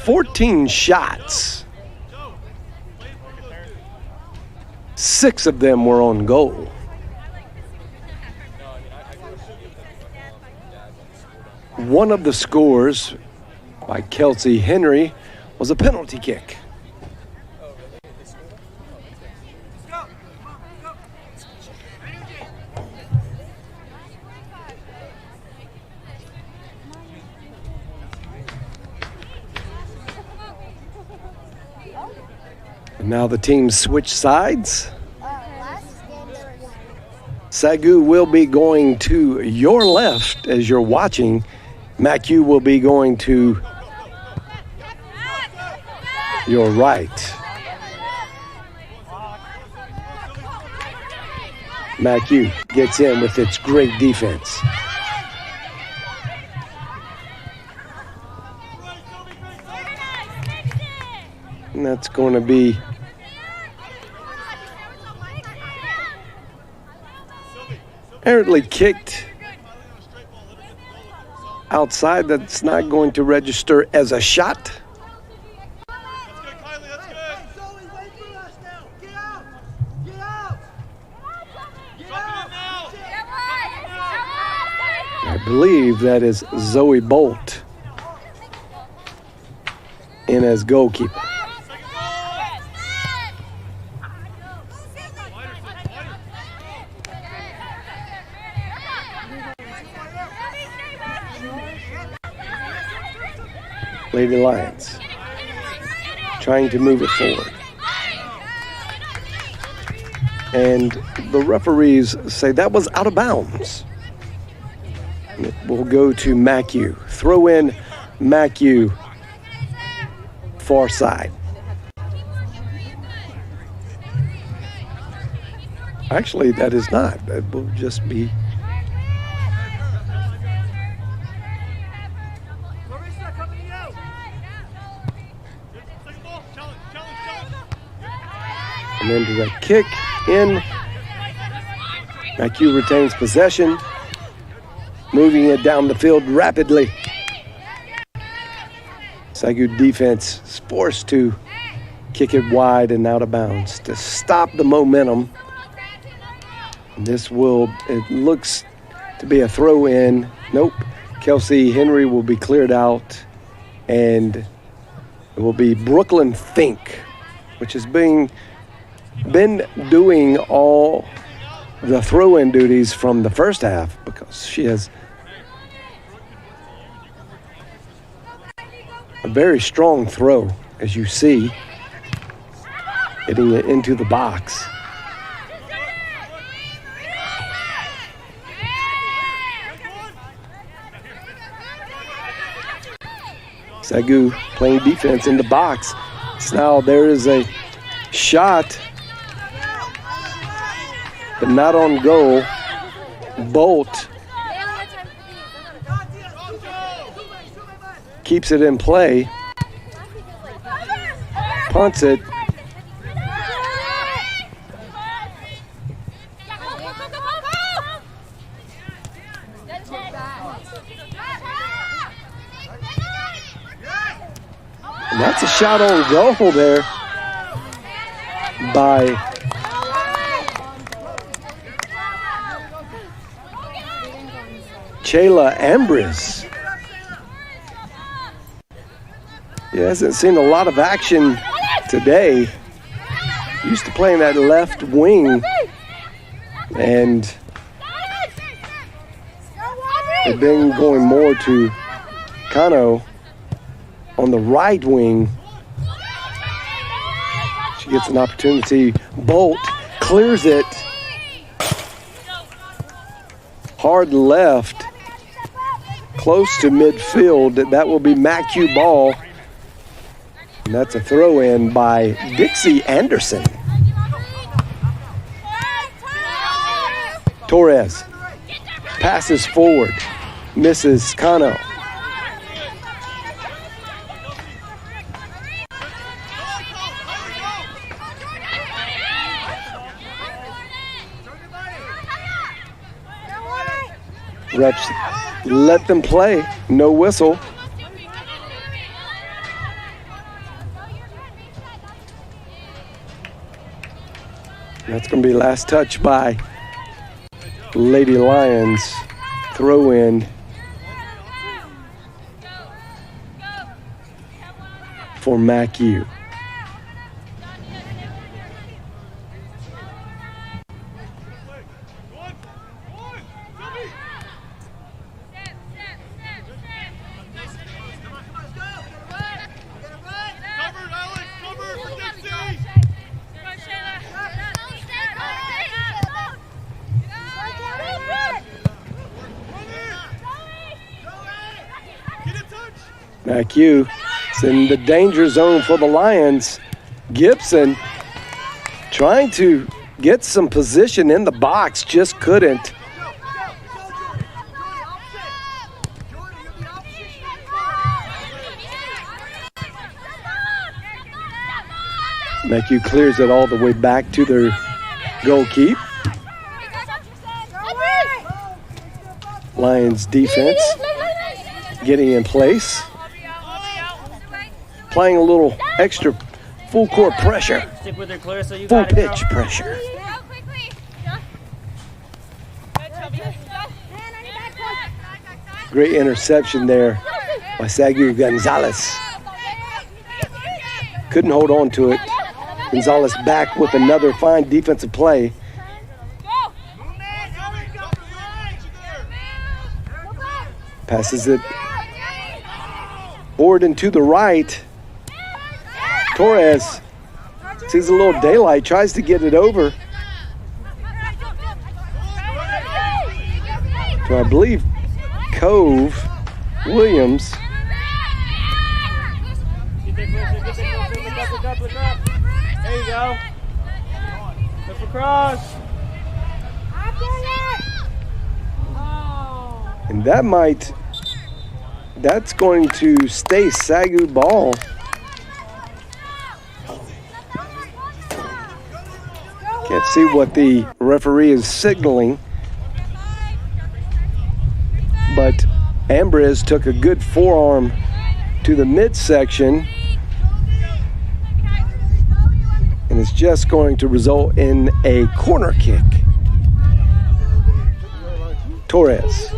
14 shots. 6 of them were on goal. One of the scores by Kelsey Henry was a penalty kick. Now the teams switch sides. SAGU will be going to your left as you're watching. MACU will be going to your right. MACU gets in with its great defense. And that's going to be apparently kicked outside. That's not going to register as a shot. I believe that is Zoe Bolt in as goalkeeper. Lady Lions trying to move it forward. And the referees say that was out of bounds. It will go to MACU. Throw in MACU, far side. Actually, that is not. That will just be. An indirect kick in. MACU retains possession, moving it down the field rapidly. SAGU defense is forced to kick it wide and out of bounds to stop the momentum. This will, it looks to be a throw in. Nope. Kelsey Henry will be cleared out, and it will be Brooklyn Fink, which has been doing all the throw-in duties from the first half because she has a very strong throw, as you see, hitting it into the box. SAGU playing defense in the box. So now there is a shot, but not on goal. Bolt keeps it in play, punts it. And that's a shot on goal there by Chayla Ambris. He hasn't seen a lot of action today. Used to playing that left wing, and they've been going more to Kano on the right wing. She gets an opportunity. Bolt clears it. Hard left, close to midfield. That will be MACU ball. And that's a throw-in by Dixie Anderson. Torres passes forward, misses Kano. Refs let them play, no whistle. That's going to be last touch by Lady Lions. Throw in for MACU. MACU is in the danger zone for the Lions. Gibson trying to get some position in the box, just couldn't. MACU clears it all the way back to their goal keep. Lions defense getting in place. Applying a little extra full court pressure. Full pitch pressure. Great interception there by SAGU Gonzalez. Couldn't hold on to it. Gonzalez back with another fine defensive play. Passes it forward and to the right. Torres sees a little daylight, tries to get it over to, I believe, Cove Williams. There you go. Look for cross. And that's going to stay SAGU ball. Can't see what the referee is signaling. But Ambrose took a good forearm to the midsection. And it's just going to result in a corner kick. Torres.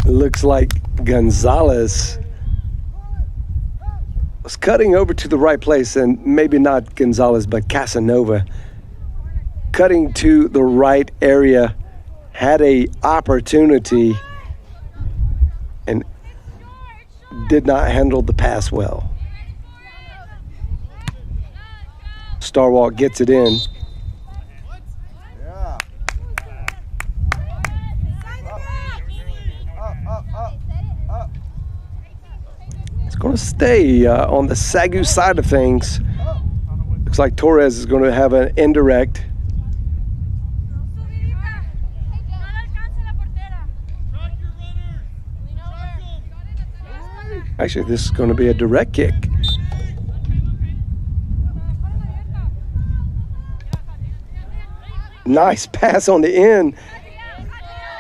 Looks like Gonzalez was cutting over to the right place, and maybe not Gonzalez, but Casanova cutting to the right area, had a opportunity and did not handle the pass well. Starwalk gets it in. Going to stay on the SAGU side of things. Looks like Torres is going to have an indirect. Actually, this is going to be a direct kick. Nice pass on the end.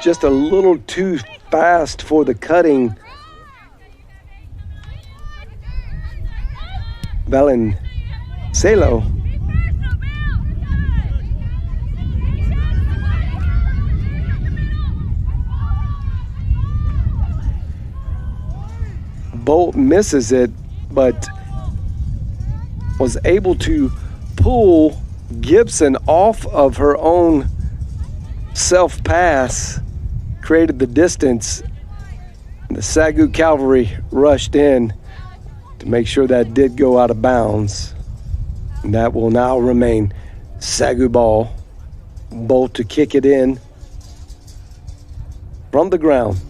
Just a little too fast for the cutting. Valencelo. Bolt misses it, but was able to pull Gibson off of her own self-pass, created the distance. The SAGU Cavalry rushed in to make sure that did go out of bounds. And that will now remain SAGU ball. Bolt to kick it in from the ground.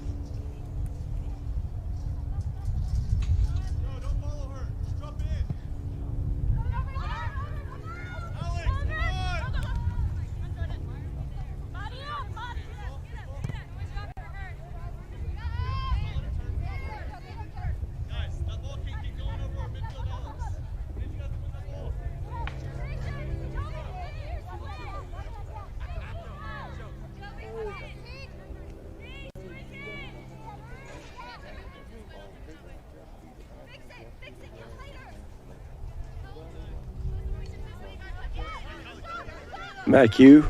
MACU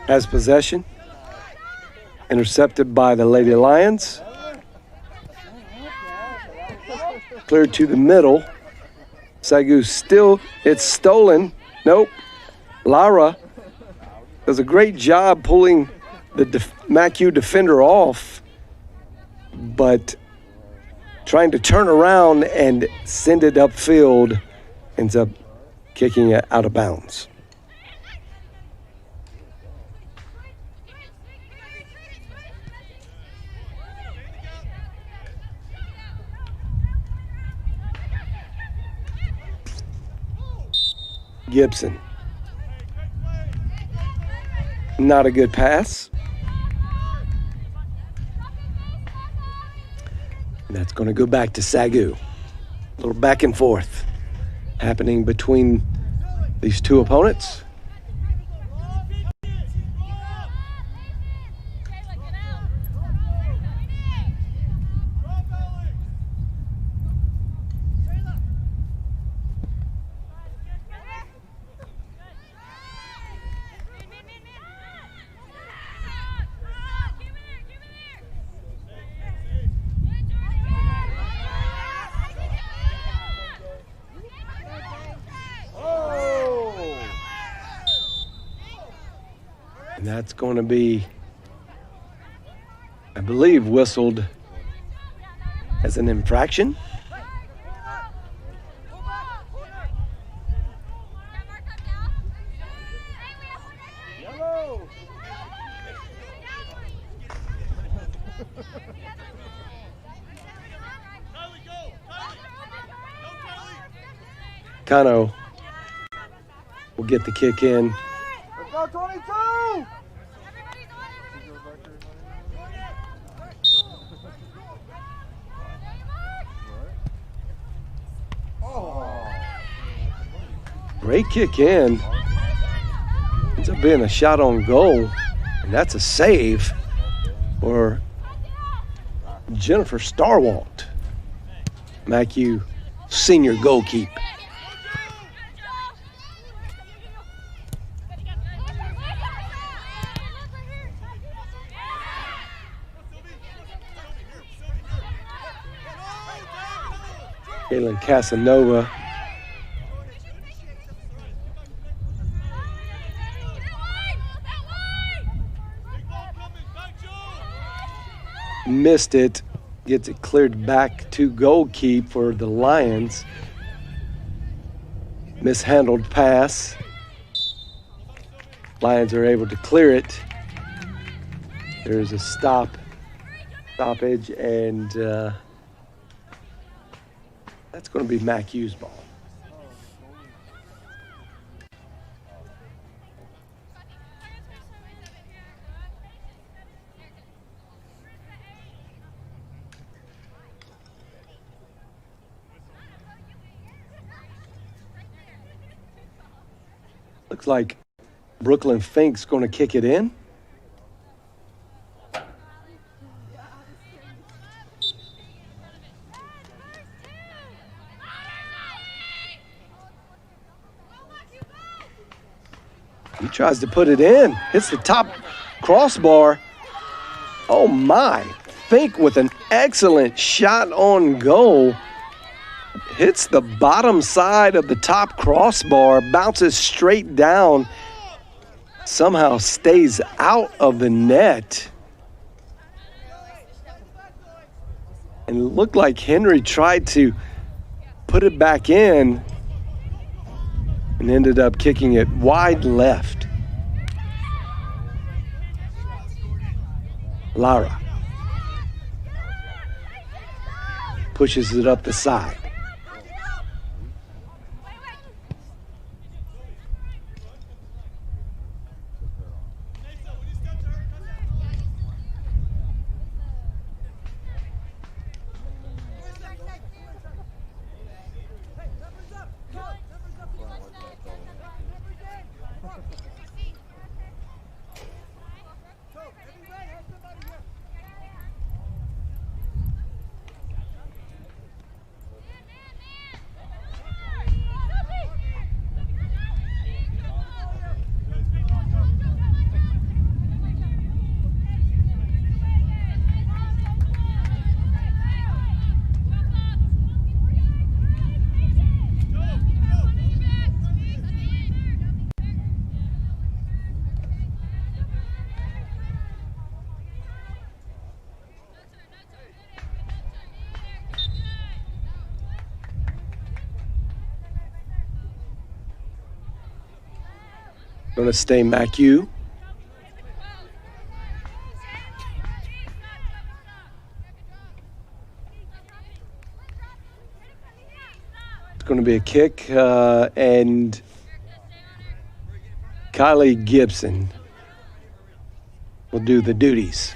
has possession. Intercepted by the Lady Lions. Cleared to the middle. SAGU still, it's stolen. Nope. Lara does a great job pulling the MACU defender off, but trying to turn around and send it upfield ends up kicking it out of bounds. Gibson. Not a good pass. And that's going to go back to SAGU. A little back and forth happening between these two opponents. And that's going to be, I believe, whistled as an infraction. Kano will get the kick in. Let's go, 22! Great kick in. Ends up being a shot on goal, and that's a save for Jennifer Starwalt, MACU senior goalkeeper. Kaylin Casanova missed it, gets it cleared back to goalkeep for the Lions. Mishandled pass. Lions are able to clear it. There's a stoppage, and that's going to be MACU's ball. Looks like Brooklyn Fink's going to kick it in. He tries to put it in. Hits the top crossbar. Oh my. Fink with an excellent shot on goal. Hits the bottom side of the top crossbar, bounces straight down, somehow stays out of the net. And it looked like Henry tried to put it back in and ended up kicking it wide left. Lara pushes it up the side. Going to stay MACU. It's going to be a kick, and Kylie Gibson will do the duties.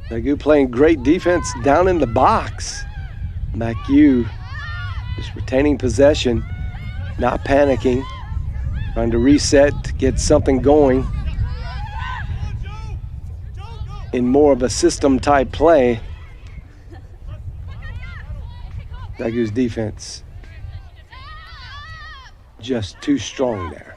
SAGU playing great defense down in the box. MACU just retaining possession, not panicking, trying to reset, get something going in more of a system type play. SAGU's defense just too strong there.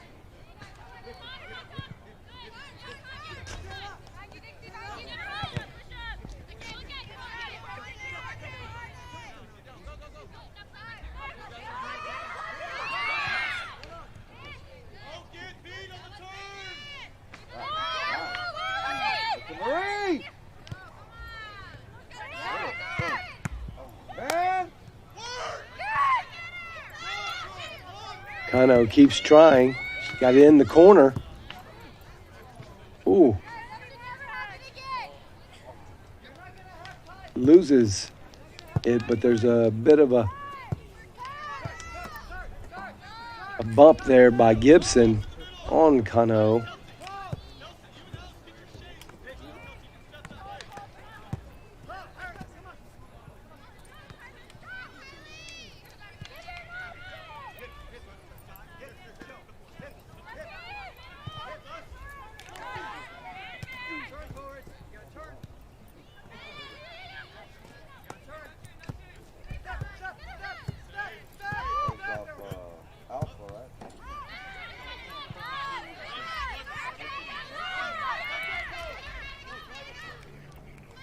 Kano keeps trying. Got it in the corner. Ooh. Loses it, but there's a bit of a bump there by Gibson on Kano.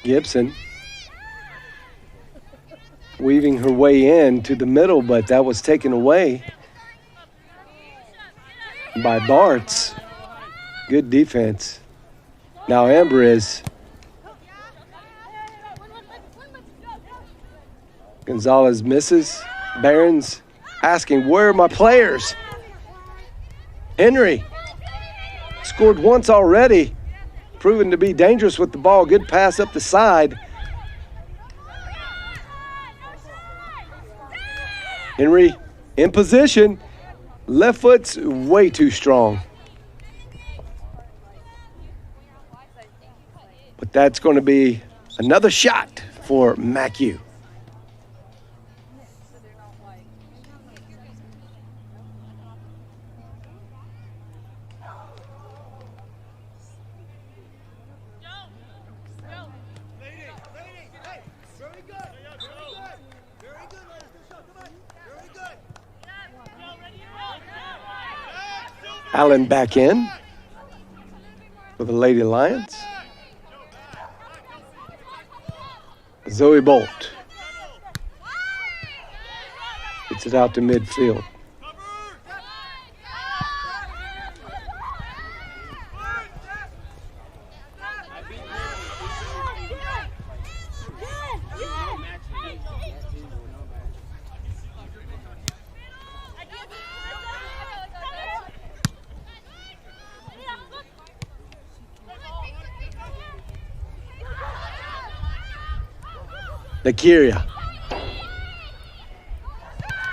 Gibson weaving her way in to the middle, but that was taken away by Bartz. Good defense. Now Amber is. Gonzalez misses. Barons asking, where are my players? Henry scored once already. Proven to be dangerous with the ball. Good pass up the side. Henry in position. Left foot's way too strong. But that's going to be another shot for MACU. Allen back in for the Lady Lions. Zoe Bolt gets it out to midfield. Nakiria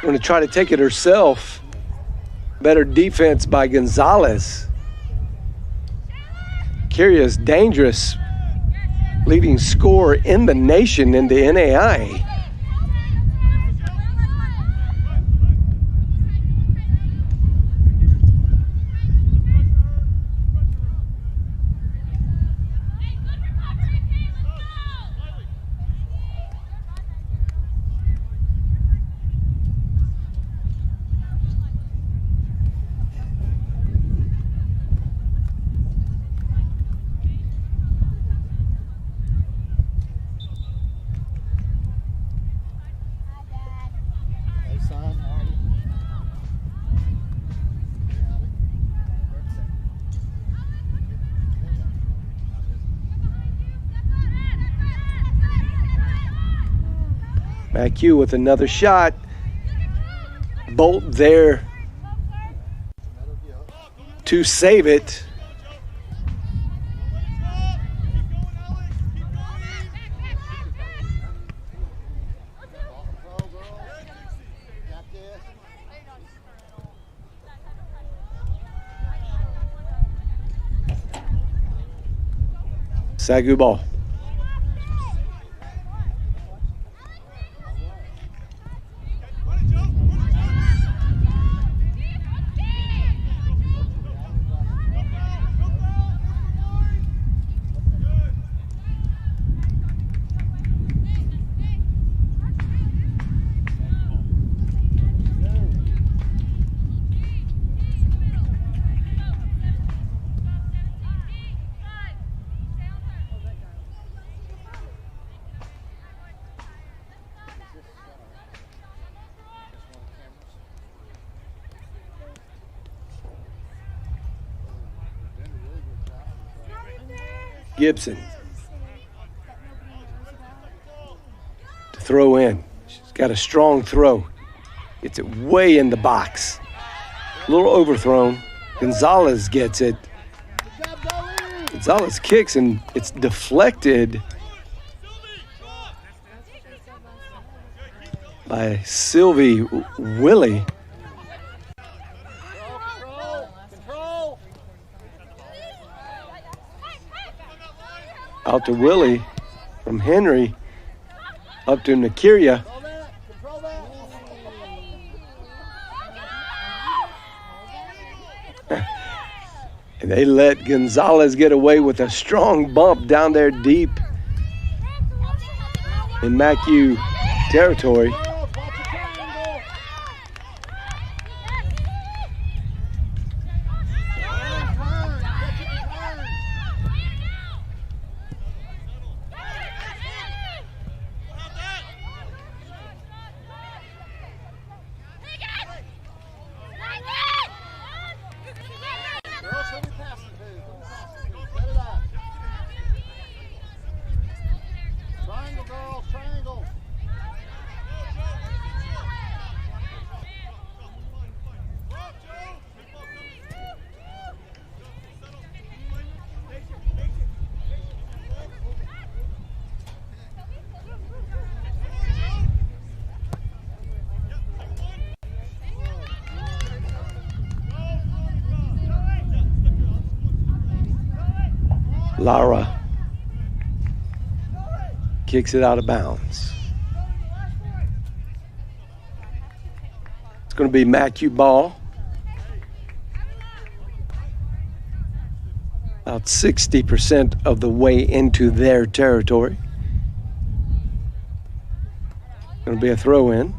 going to try to take it herself. Better defense by Gonzalez. Nakiria's dangerous, leading scorer in the nation in the NAIA. MACU with another shot. Bolt there to save it. SAGU ball. Gibson to throw in. She's got a strong throw. Gets it way in the box. A little overthrown. Gonzalez gets it. Gonzalez kicks and it's deflected by Sylvie Willie. Out to Willie from Henry, up to Nakiria. And they let Gonzalez get away with a strong bump down there deep in MACU territory. Lara kicks it out of bounds. It's going to be MACU ball. About 60% of the way into their territory. Going to be a throw in.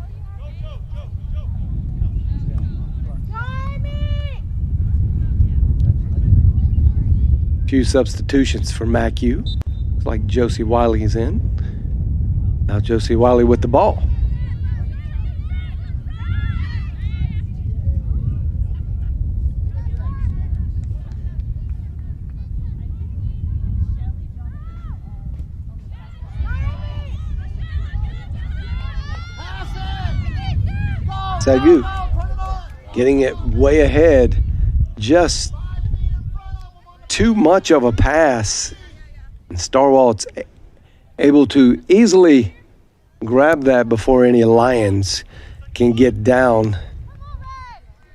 Few substitutions for MACU. Looks like Josie Wiley's in. Now Josie Wiley with the ball. SAGU getting it way ahead. Just too much of a pass, and Starwalt's able to easily grab that before any Lions can get down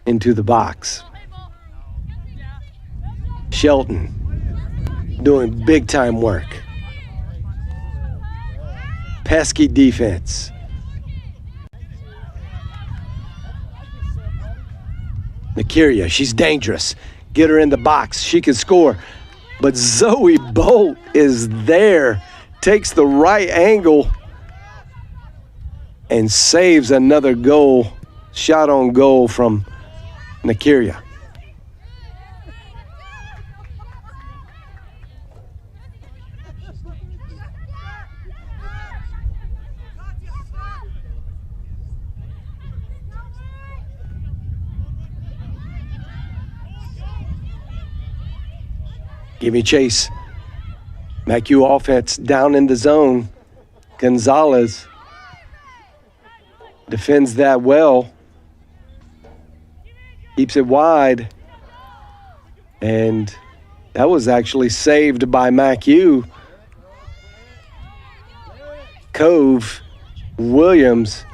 into the box. Shelton doing big time work. Pesky defense. Nakiria, she's dangerous. Get her in the box. She can score. But Zoe Bolt is there. Takes the right angle and saves another goal. Shot on goal from Nakiria. Give me chase. MACU offense down in the zone. Gonzalez defends that well. Keeps it wide. And that was actually saved by MACU. Cove Williams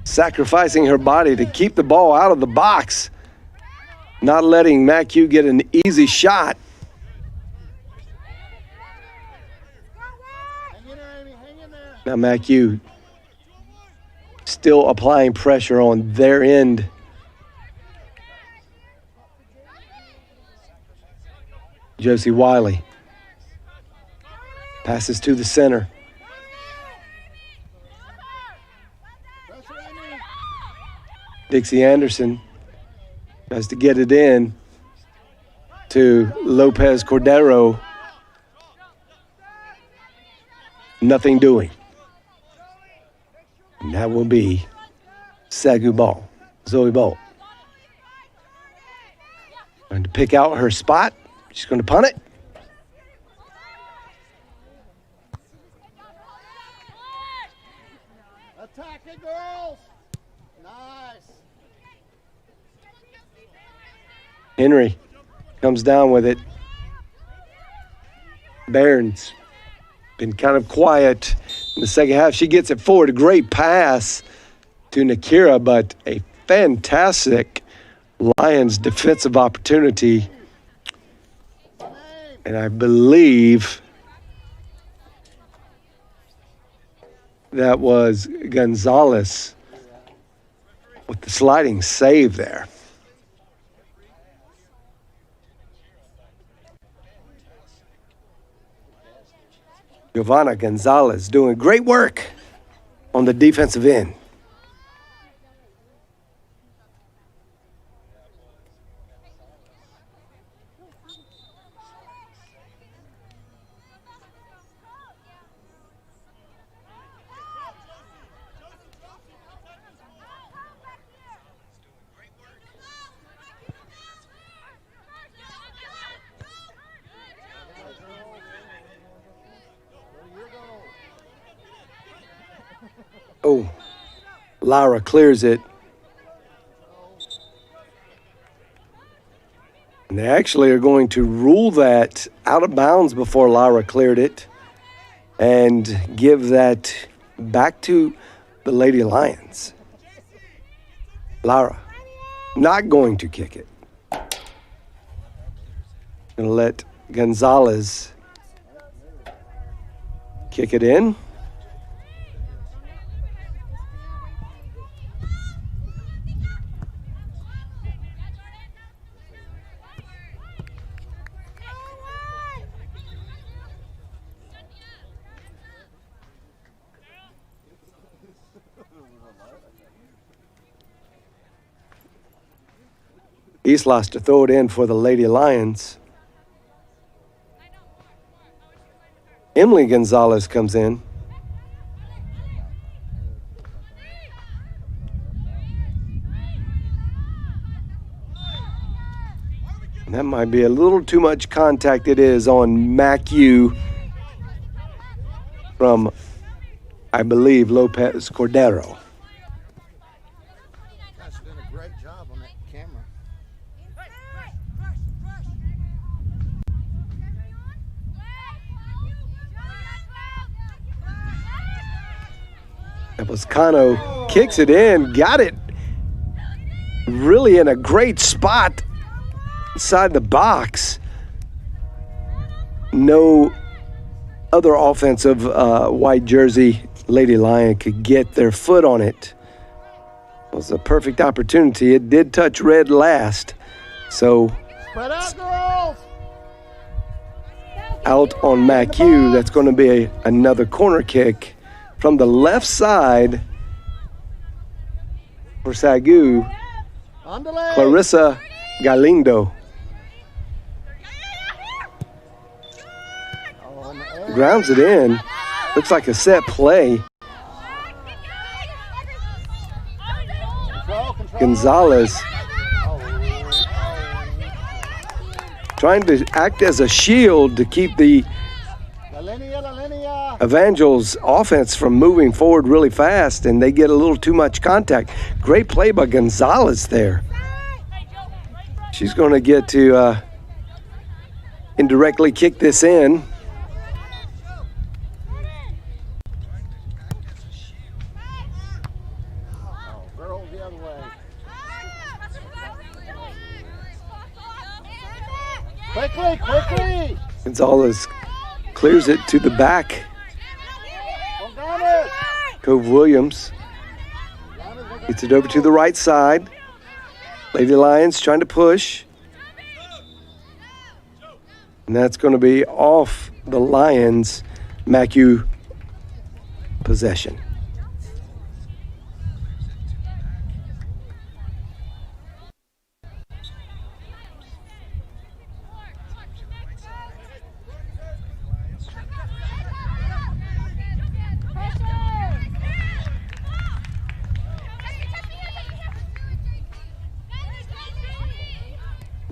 sacrificing her body to keep the ball out of the box, not letting MACU get an easy shot. Now MACU still applying pressure on their end. Josie Wiley passes to the center. Dixie Anderson tries to get it in to Lopez Cordero. Nothing doing. And that will be SAGU ball. Zoe Bolt. Trying to pick out her spot. She's going to punt it. Attack it, girls! Nice. Henry comes down with it. Barron's been kind of quiet in the second half. She gets it forward. A great pass to Nakira, but a fantastic Lions defensive opportunity. And I believe that was Gonzalez with the sliding save there. Giovanna Gonzalez doing great work on the defensive end. Oh, Lara clears it. And they actually are going to rule that out of bounds before Lara cleared it and give that back to the Lady Lions. Lara not going to kick it. Going to let Gonzalez kick it in. Islas to throw it in for the Lady Lions. Emily Gonzalez comes in. And that might be a little too much contact. It is on MACU from, I believe, Lopez Cordero. Toscano kicks it in, got it really in a great spot inside the box. No other offensive white jersey Lady Lion could get their foot on it. It was a perfect opportunity. It did touch red last, so Spread out, girls! out on MACU. That's going to be another corner kick from the left side for SAGU, Clarissa Galindo. Grounds it in. Looks like a set play. Gonzalez trying to act as a shield to keep the Evangel's offense from moving forward really fast, and they get a little too much contact. Great play by Gonzalez there. She's going to get to indirectly kick this in. Quickly! Gonzalez clears it to the back. Cove Williams gets it over to the right side. Lady Lions trying to push. And that's going to be off the Lions' MACU possession.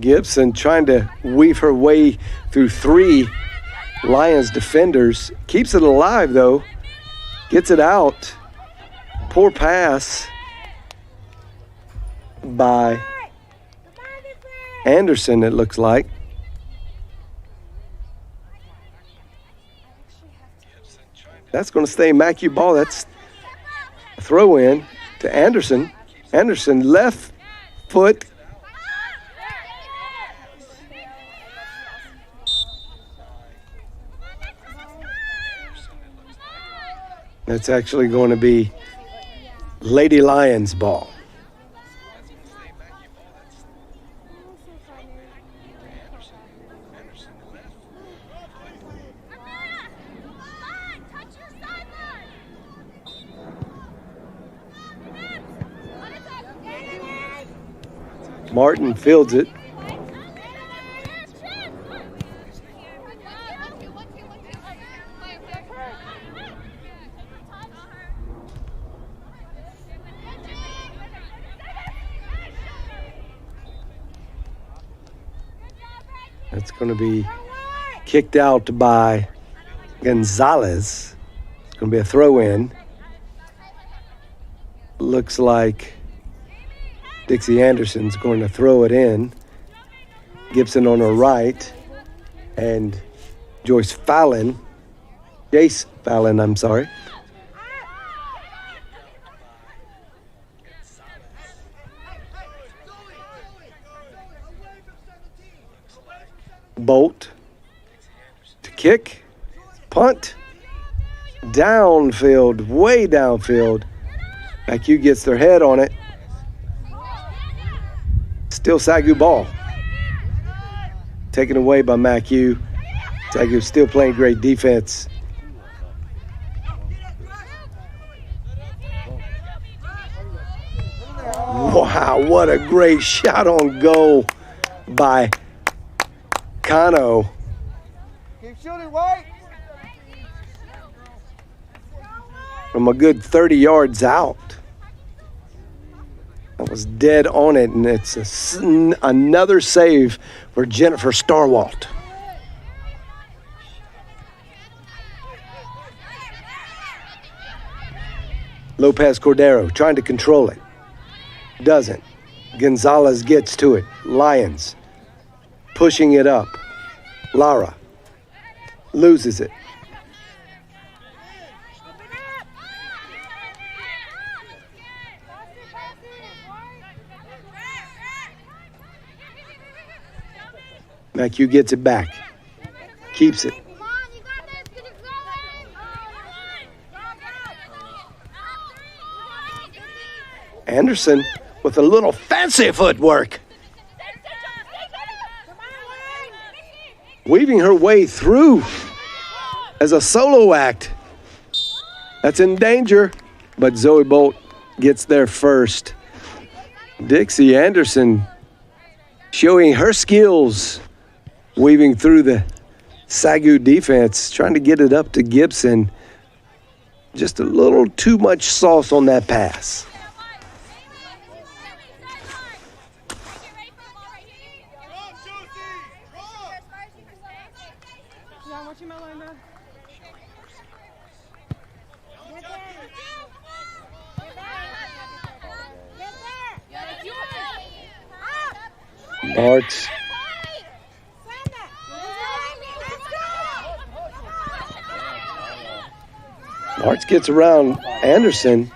Gibson trying to weave her way through 3 Lions defenders. Keeps it alive, though. Gets it out. Poor pass by Anderson, it looks like. That's going to stay MACU ball. That's a throw in to Anderson. Anderson left foot. That's actually going to be Lady Lions ball. Martin fields it. That's going to be kicked out by Gonzalez. It's going to be a throw-in. Looks like Dixie Anderson's going to throw it in. Gibson on her right. And Jace Fallon, I'm sorry. Bolt to kick, punt, downfield, way downfield. MACU gets their head on it. Still SAGU ball. Taken away by MACU. SAGU still playing great defense. Wow, what a great shot on goal by Kano. Keep shooting, White. From a good 30 yards out. That was dead on it, and it's another save for Jennifer Starwalt. Lopez Cordero trying to control it. Doesn't. Gonzalez gets to it. Lions pushing it up. Lara loses it. MACU gets it back. Keeps it. Anderson with a little fancy footwork. Weaving her way through as a solo act. That's in danger, but Zoe Bolt gets there first. Dixie Anderson showing her skills, weaving through the SAGU defense, trying to get it up to Gibson. Just a little too much sauce on that pass. Bartz. Bartz gets around Anderson,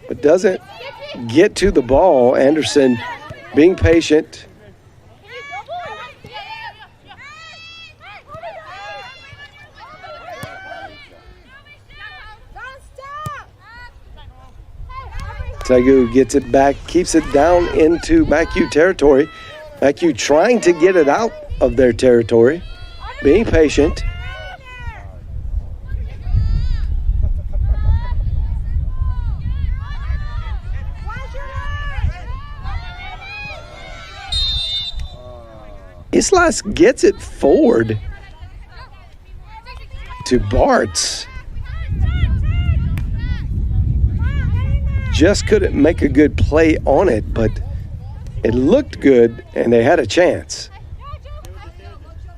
but doesn't get to the ball. Anderson being patient. SAGU gets it back, keeps it down into MACU territory. MACU trying to get it out of their territory, being patient. Islas gets it forward to Bartz. Just couldn't make a good play on it, but it looked good and they had a chance.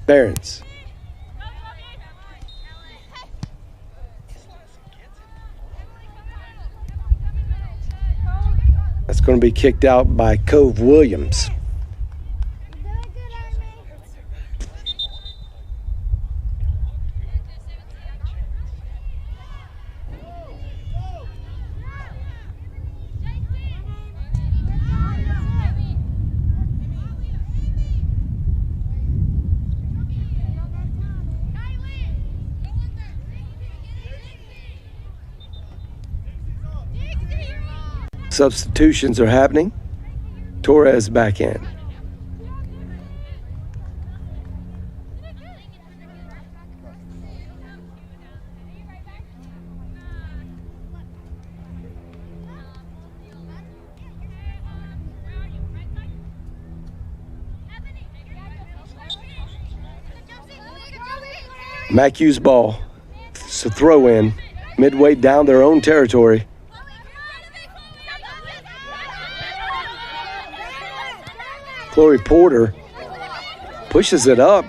Barons. That's going to be kicked out by Cove Williams. Substitutions are happening. Torres back in. MACU's ball. It's a throw in midway down their own territory. Chloe Porter pushes it up.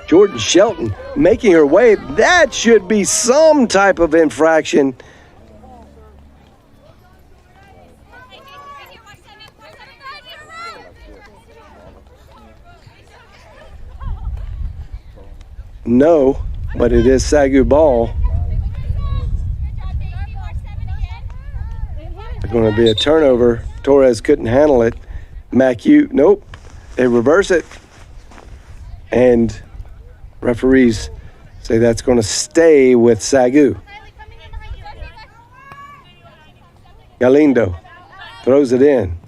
Jordan Shelton making her way. That should be some type of infraction. No, but it is SAGU ball. It's going to be a turnover. Torres couldn't handle it. MACU, nope. They reverse it. And referees say that's going to stay with SAGU. Galindo throws it in.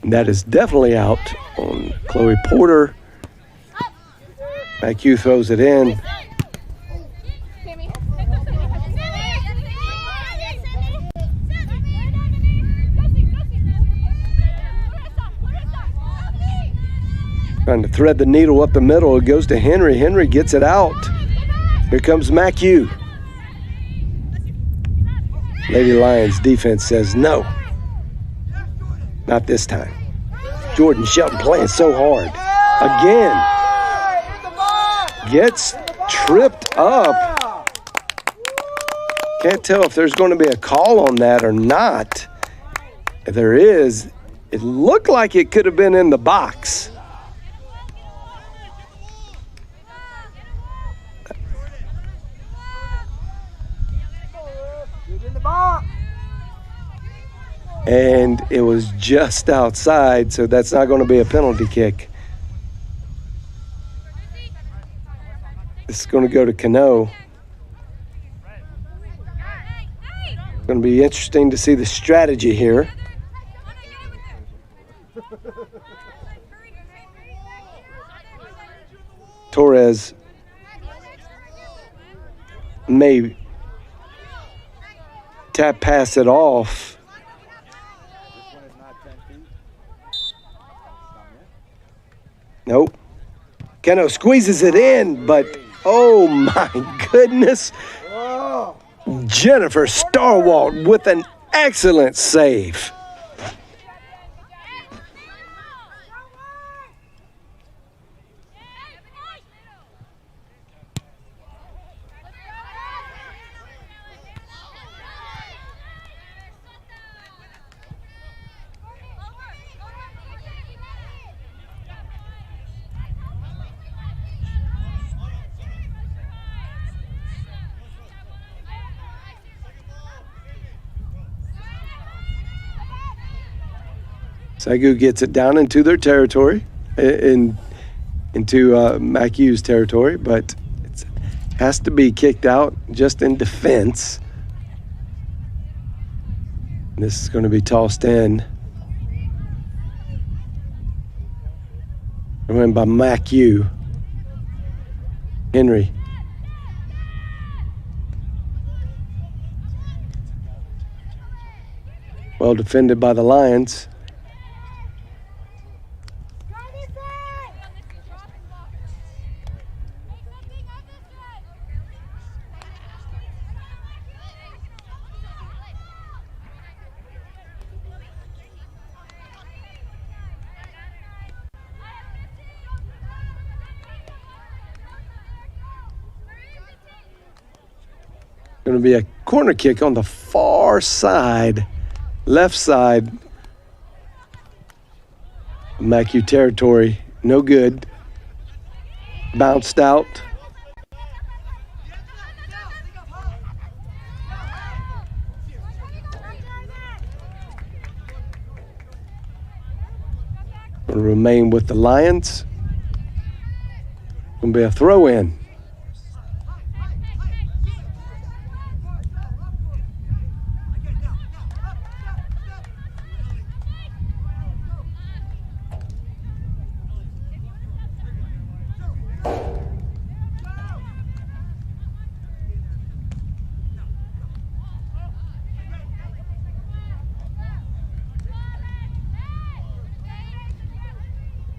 That is definitely out on Chloe Porter. MACU throws it in. Trying to thread the needle up the middle. It goes to Henry. Henry gets it out. Here comes MACU. Lady Lions defense says no. Not this time. Jordan Shelton playing so hard. Again. Gets tripped up. Can't tell if there's going to be a call on that or not. If there is, it looked like it could have been in the box. And it was just outside, so that's not going to be a penalty kick. This is going to go to Cano. It's going to be interesting to see the strategy here. Torres may tap pass it off. Nope. Cano squeezes it in, but oh my goodness. Jennifer Starwalt with an excellent save. SAGU gets it down into their territory, into MACU's territory, but it has to be kicked out just in defense. This is going to be tossed in. Run by MACU. Henry. Well defended by the Lions. Going to be a corner kick on the far side, left side. MACU territory, no good. Bounced out. Going to remain with the Lions. Going to be a throw in.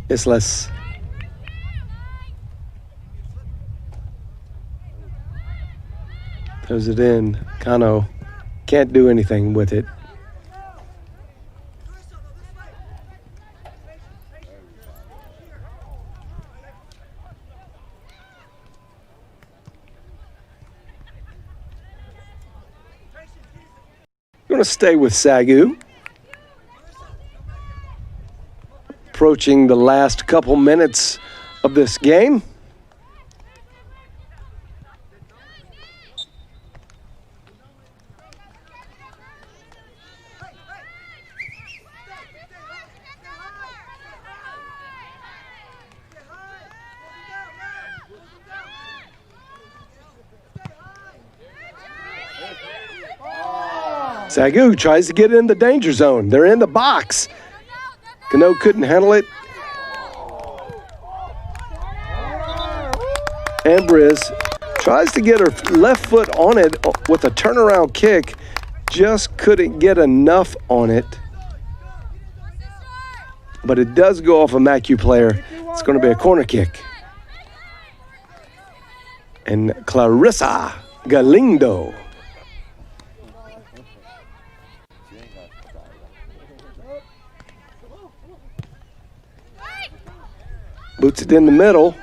Islas. Throws it in. Cano can't do anything with it. Going to stay with SAGU. Approaching the last couple minutes of this game. SAGU tries to get in the danger zone. They're in the box. Cano couldn't handle it. Ambriz tries to get her left foot on it with a turnaround kick. Just couldn't get enough on it. But it does go off a MACU player. It's going to be a corner kick. And Clarissa Galindo. Boots it in the middle.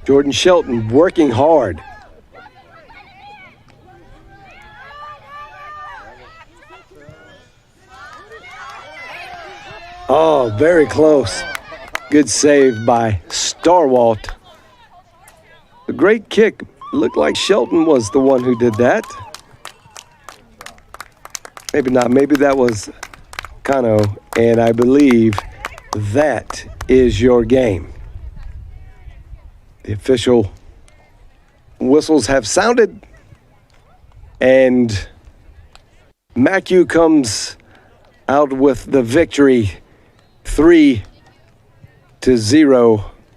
Jordan Shelton working hard. Oh, very close. Good save by Starwalt. A great kick. Looked like Shelton was the one who did that. Maybe not. Maybe that was Cano. And I believe that is your game. The official whistles have sounded. And MACU comes out with the victory, 3-0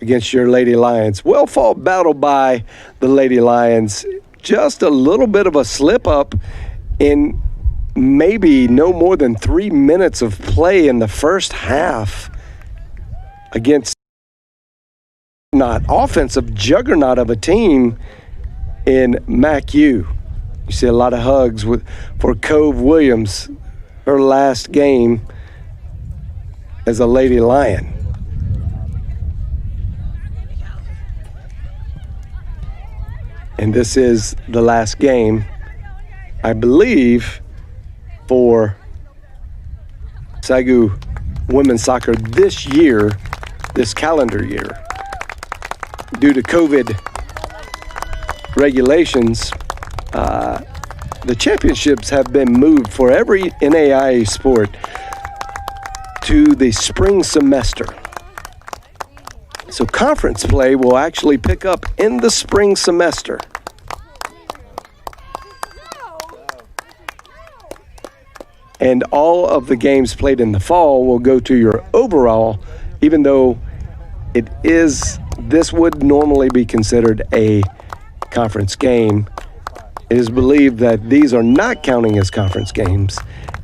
against your Lady Lions. Well fought battle by the Lady Lions. Just a little bit of a slip up in maybe no more than 3 minutes of play in the first half against not offensive juggernaut of a team in MACU. You see a lot of hugs for Cove Williams, her last game as a Lady Lion. And this is the last game, I believe, for SAGU women's soccer this year, this calendar year. Due to COVID regulations, the championships have been moved for every NAIA sport to the spring semester. So conference play will actually pick up in the spring semester. And all of the games played in the fall will go to your overall, even though this would normally be considered a conference game. It is believed that these are not counting as conference games,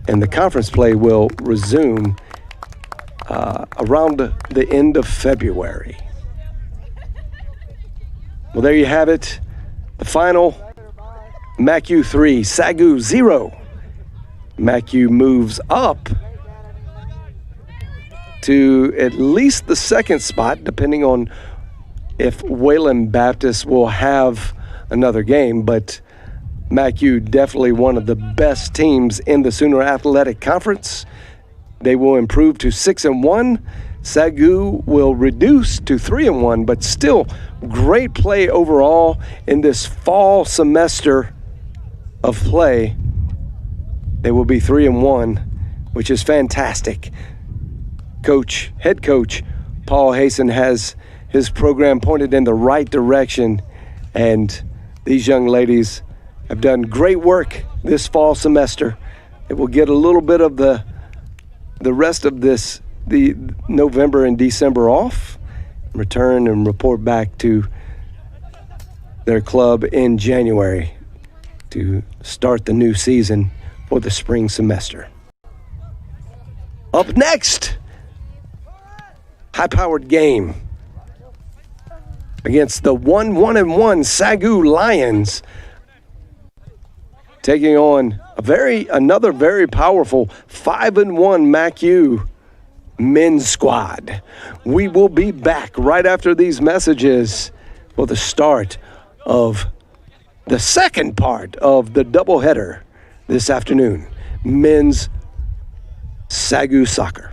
and the conference play will resume around the end of February. Well, there you have it. The final, MACU 3, SAGU 0. MACU moves up to at least the second spot, depending on if Wayland Baptist will have another game, but MACU definitely one of the best teams in the Sooner Athletic Conference. They will improve to 6-1. SAGU will reduce to 3-1, but still great play overall in this fall semester of play. They will be 3-1, which is fantastic. Head coach Paul Hasten has his program pointed in the right direction, and these young ladies have done great work this fall semester. They will get a little bit of the rest of the November and December off, return and report back to their club in January to start the new season for the spring semester. Up next, high-powered game against the 1-1-1 SAGU Lions, taking on another very powerful 5-1 MACU men's squad. We will be back right after these messages for the start of the second part of the doubleheader this afternoon, men's SAGU soccer.